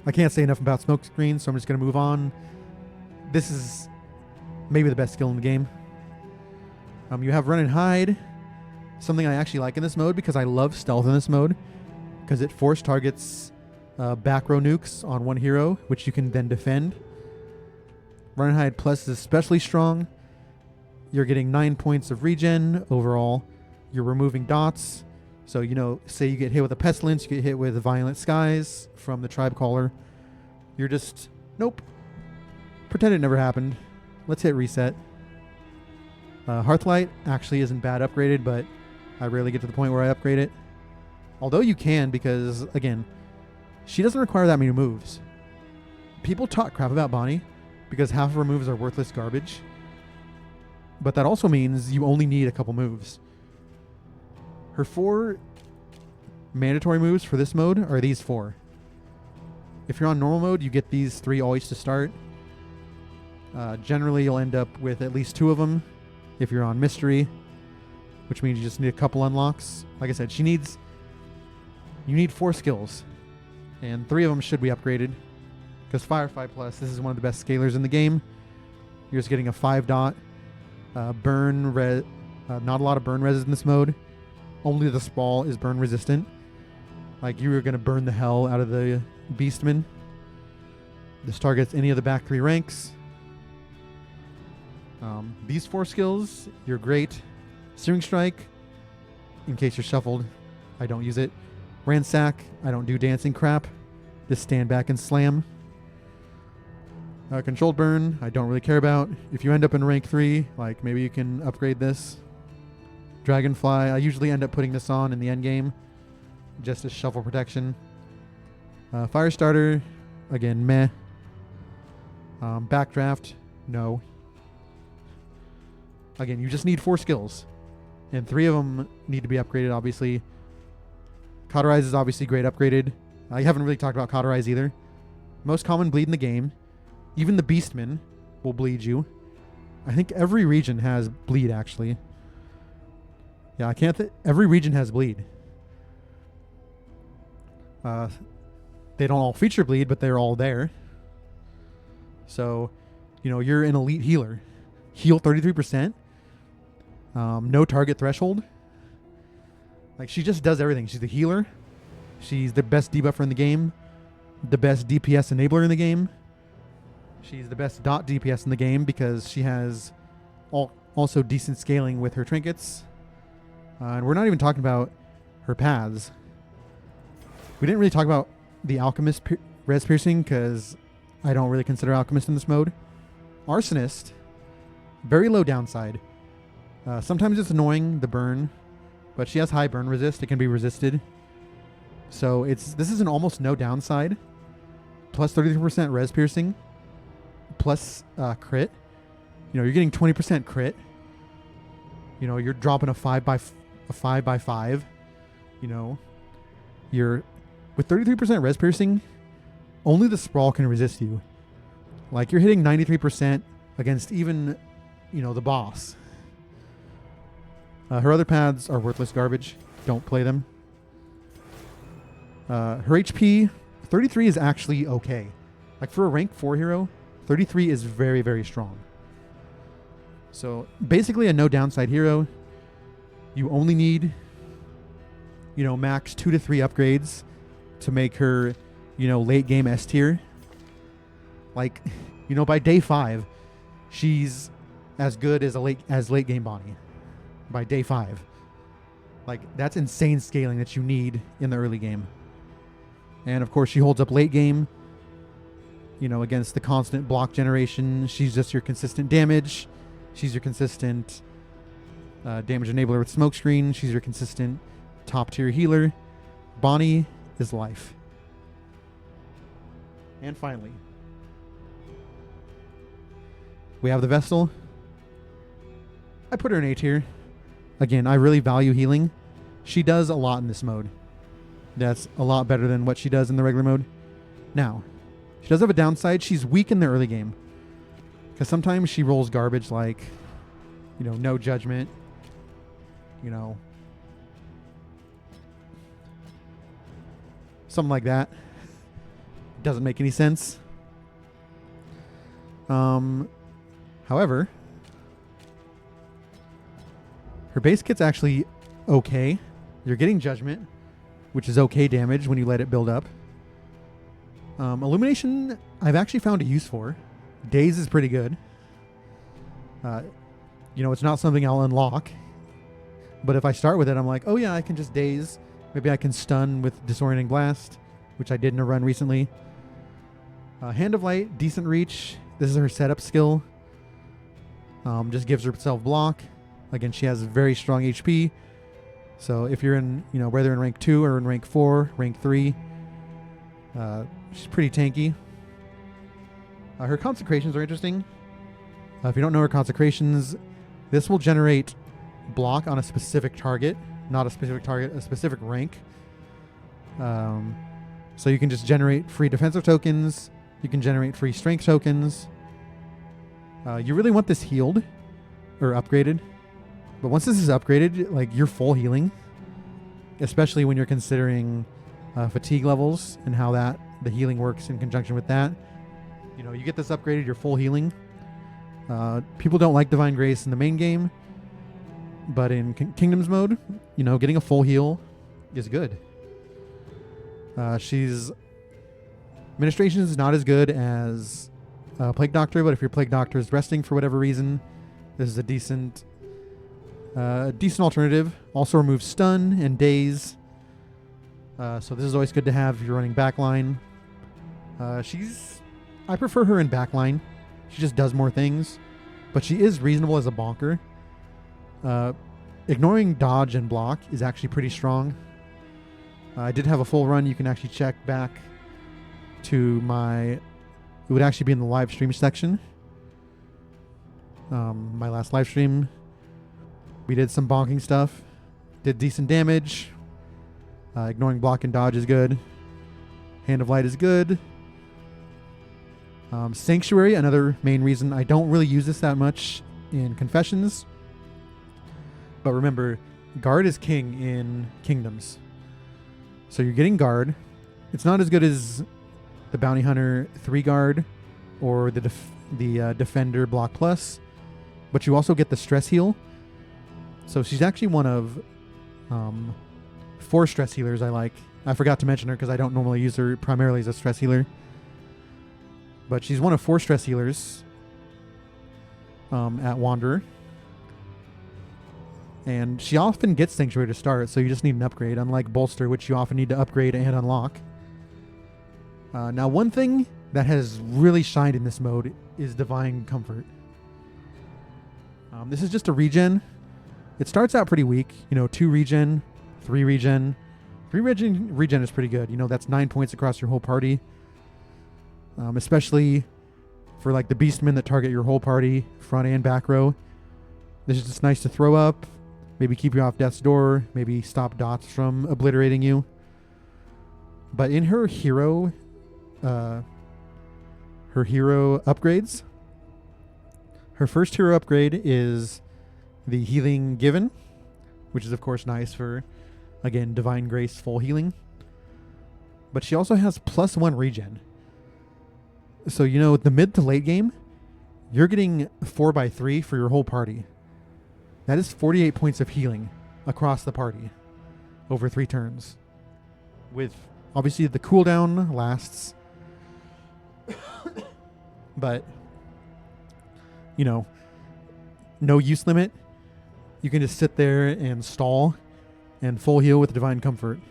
I can't say enough about smoke screen, so I'm just going to move on. This is maybe the best skill in the game. You have run and hide. Something I actually like in this mode because I love stealth in this mode. Because it force targets back row nukes on one hero, which you can then defend. Run and hide plus is especially strong. You're getting 9 points of regen overall. You're removing dots. So, you know, say you get hit with a pestilence, you get hit with violent skies from the tribe caller. You're just, nope. Pretend it never happened. Let's hit reset. Hearthlight actually isn't bad upgraded, but I rarely get to the point where I upgrade it. Although you can, because, again, she doesn't require that many moves. People talk crap about Bonnie because half of her moves are worthless garbage. But that also means you only need a couple moves. Her 4 mandatory moves for this mode are these 4. If you're on normal mode, you get these 3 always to start. Generally, you'll end up with at least 2 of them if you're on mystery, which means you just need a couple unlocks. Like I said, you need 4 skills, and 3 of them should be upgraded. Because Firefly Plus, this is one of the best scalers in the game. You're just getting a 5 dot burn res. Not a lot of burn res in this mode. Only the sprawl is burn resistant. Like, you are going to burn the hell out of the Beastman. This targets any of the back 3 ranks. These 4 skills, you're great. Searing Strike, in case you're shuffled, I don't use it. Ransack, I don't do dancing crap. Just stand back and slam. Controlled Burn, I don't really care about. If you end up in rank 3, like, maybe you can upgrade this. Dragonfly, I usually end up putting this on in the end game, just as shuffle protection. Firestarter, again, meh. Backdraft, no. Again, you just need 4 skills, and 3 of them need to be upgraded, obviously. Cauterize is obviously great upgraded. I haven't really talked about Cauterize either. Most common bleed in the game. Even the Beastmen will bleed you. I think every region has bleed, actually. Yeah, I can't... every region has bleed. They don't all feature bleed, but they're all there. So, you know, you're an elite healer. Heal 33%. No target threshold. Like, she just does everything. She's a healer. She's the best debuffer in the game. The best DPS enabler in the game. She's the best dot DPS in the game because she has also decent scaling with her trinkets. And we're not even talking about her paths. We didn't really talk about the Alchemist res piercing because I don't really consider Alchemist in this mode. Arsonist, very low downside. Sometimes it's annoying, the burn, but she has high burn resist. It can be resisted. So this is an almost no downside. Plus 33% res piercing. Plus crit. You know, you're getting 20% crit. You know, you're dropping a 5 by 5. You know, you're with 33% res piercing. Only the sprawl can resist you. Like, you're hitting 93% against even, you know, the boss. Her other paths are worthless garbage. Don't play them. Her HP 33 is actually okay. Like, for a rank 4 hero, 33 is very, very strong. So basically a no downside hero. You only need, you know, max 2 to 3 upgrades to make her, you know, late game S tier. Like, you know, by day 5, she's as good as late game Bonnie. By day 5. Like, that's insane scaling that you need in the early game. And of course she holds up late game, you know, against the constant block generation. She's just your consistent damage. She's your consistent damage enabler with smokescreen. She's your consistent top tier healer. Bonnie is life. And finally, We have the Vestal. I put her in A tier. Again, I really value healing. She does a lot in this mode. That's a lot better than what she does in the regular mode. Now, she does have a downside. She's weak in the early game. Because sometimes she rolls garbage like, no judgment. Something like that. Doesn't make any sense. However, her base kit's actually okay. You're getting judgment, which is okay damage when you let it build up. Illumination, I've actually found a use for. Daze is pretty good. It's not something I'll unlock. But if I start with it, I'm like, oh yeah, I can just daze. Maybe I can stun with Disorienting Blast, which I did in a run recently. Hand of Light, decent reach. This is her setup skill. Just gives herself block. Again, she has very strong HP. So if you're in, whether in rank 2 or in rank 4, rank 3, she's pretty tanky. Her consecrations are interesting. If you don't know her consecrations, this will generate block on a specific target. Not a specific target, a specific rank. So you can just generate free defensive tokens. You can generate free strength tokens. You really want this healed or upgraded. But once this is upgraded, you're full healing. Especially when you're considering fatigue levels and how the healing works in conjunction with that. You get this upgraded, you're full healing. People don't like Divine Grace in the main game. But in Kingdoms mode, getting a full heal is good. She's... Administration is not as good as Plague Doctor, but if your Plague Doctor is resting for whatever reason, this is a decent alternative. Also removes stun and daze. So this is always good to have if you're running backline. I prefer her in backline. She just does more things. But she is reasonable as a bonker. Ignoring dodge and block is actually pretty strong. I did have a full run. You can actually check back to it would actually be in the live stream section. My last live stream, we did some bonking stuff. Did decent damage. Ignoring block and dodge is good. Hand of Light is good. Sanctuary, another main reason I don't really use this that much in Confessions. But remember, Guard is king in Kingdoms. So you're getting Guard. It's not as good as the Bounty Hunter 3 Guard or the Defender Block Plus. But you also get the Stress Heal. So she's actually one of 4 stress healers I like. I forgot to mention her because I don't normally use her primarily as a stress healer. But she's one of 4 stress healers at Wanderer. And she often gets Sanctuary to start, so you just need an upgrade, unlike Bolster, which you often need to upgrade and unlock. Now, one thing that has really shined in this mode is Divine Comfort. This is just a regen. It starts out pretty weak. 2 regen, 3 regen. 3 regen is pretty good. That's 9 points across your whole party. Especially for the Beastmen that target your whole party, front and back row. This is just nice to throw up. Maybe keep you off death's door. Maybe stop dots from obliterating you. But in her hero upgrades, her first hero upgrade is the Healing Given, which is of course nice for, again, Divine Grace full healing. But she also has +1 regen. So, the mid to late game, you're getting 4x3 for your whole party. That is 48 points of healing across the party over 3 turns. With, obviously, the cooldown lasts. But, no use limit. You can just sit there and stall and full heal with Divine Comfort.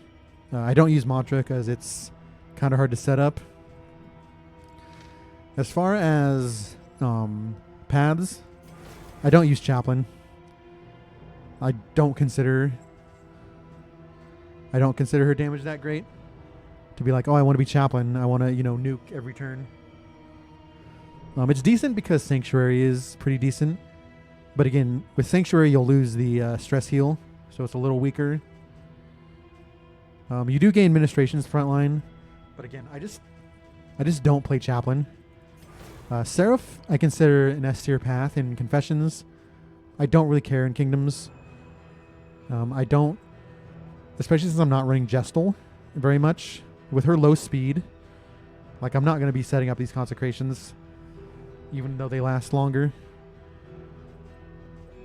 I don't use Mantra because it's kind of hard to set up. As far as paths, I don't use Chaplain. I don't consider her damage that great. To be like, oh, I want to be Chaplain. I want to, nuke every turn. It's decent because Sanctuary is pretty decent. But again, with Sanctuary, you'll lose the stress heal. So it's a little weaker. You do gain Administration's frontline. But again, I just don't play Chaplain. Seraph, I consider an S tier path in Confessions. I don't really care in Kingdoms. I don't, especially since I'm not running Gestal very much. With her low speed, like I'm not going to be setting up these consecrations, even though they last longer.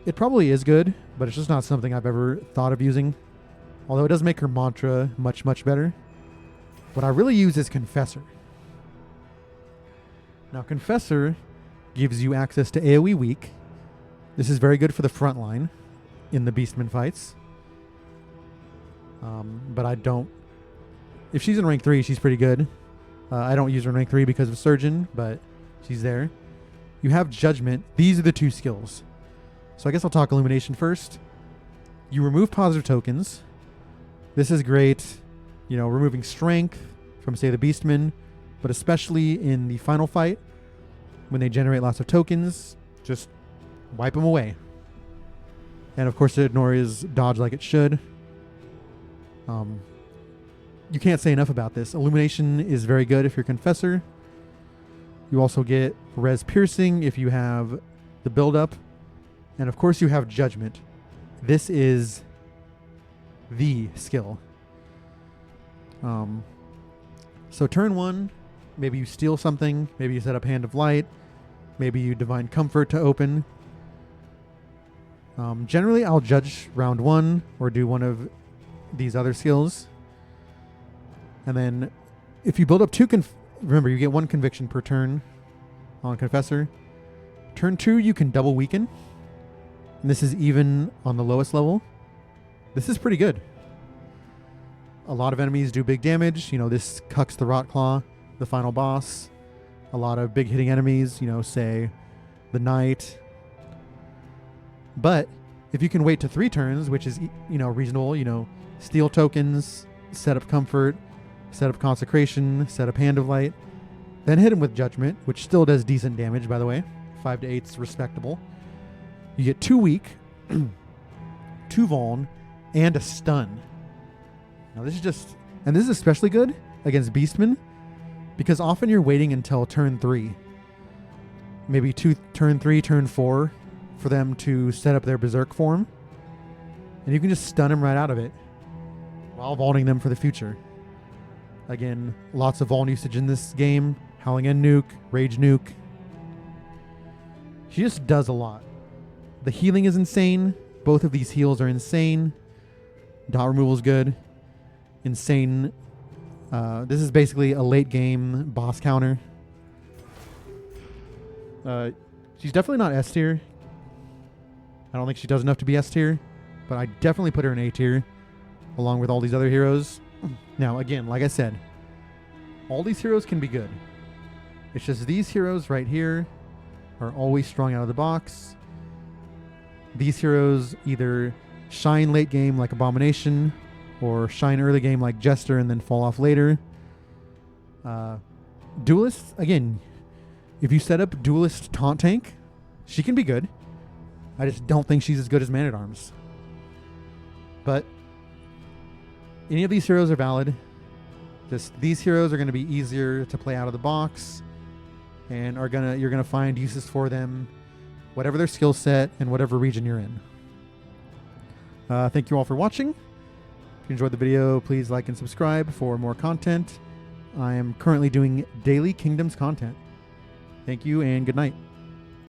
It probably is good, but it's just not something I've ever thought of using. Although it does make her mantra much, much better. What I really use is Confessor. Now, Confessor gives you access to AoE weak. This is very good for the front line in the Beastman fights. But I don't... If she's in rank 3, she's pretty good. I don't use her in rank 3 because of Surgeon, but she's there. You have Judgment. These are the 2 skills. So I guess I'll talk Illumination first. You remove positive tokens. This is great, you know, removing strength from, say, the Beastmen, but especially in the final fight, when they generate lots of tokens, just wipe them away. And of course, it ignores dodge like it should. You can't say enough about this. Illumination is very good if you're Confessor. You also get Res Piercing if you have the build-up. And of course, you have Judgment. This is the skill. So turn 1, maybe you steal something. Maybe you set up Hand of Light. Maybe you Divine Comfort to open. Generally, I'll judge round 1 or do one of these other skills. And then if you build up 2... remember, you get 1 conviction per turn on Confessor. Turn 2, you can double weaken. And this is even on the lowest level. This is pretty good. A lot of enemies do big damage. You know, this cucks the Rotclaw, the final boss. A lot of big hitting enemies, you know, say the Knight. But if you can wait to 3 turns, which is, you know, reasonable, you know, steal tokens, set up Comfort, set up Consecration, set up Hand of Light, then hit him with Judgment, which still does decent damage, by the way. 5 to 8's respectable. You get 2 weak, 2 vuln, and a stun. Now this is just... And this is especially good against Beastmen, because often you're waiting until turn 3. Maybe turn 3, turn 4, for them to set up their Berserk form. And you can just stun them right out of it, while vaulting them for the future. Again, lots of Vuln usage in this game. Howling End Nuke, Rage Nuke. She just does a lot. The healing is insane. Both of these heals are insane. Dot removal is good. Insane. This is basically a late game boss counter. She's definitely not S tier. I don't think she does enough to be S tier, but I definitely put her in A tier, along with all these other heroes. Now, again, like I said, all these heroes can be good. It's just these heroes right here are always strong out of the box. These heroes either shine late game like Abomination, or shine early game like Jester and then fall off later. Duelist, again, if you set up Duelist Taunt Tank, she can be good. I just don't think she's as good as Man-at-Arms. But any of these heroes are valid. Just these heroes are going to be easier to play out of the box, and you're gonna find uses for them, whatever their skill set and whatever region you're in. Thank you all for watching. If you enjoyed the video, please like and subscribe for more content. I am currently doing daily Kingdoms content. Thank you and good night.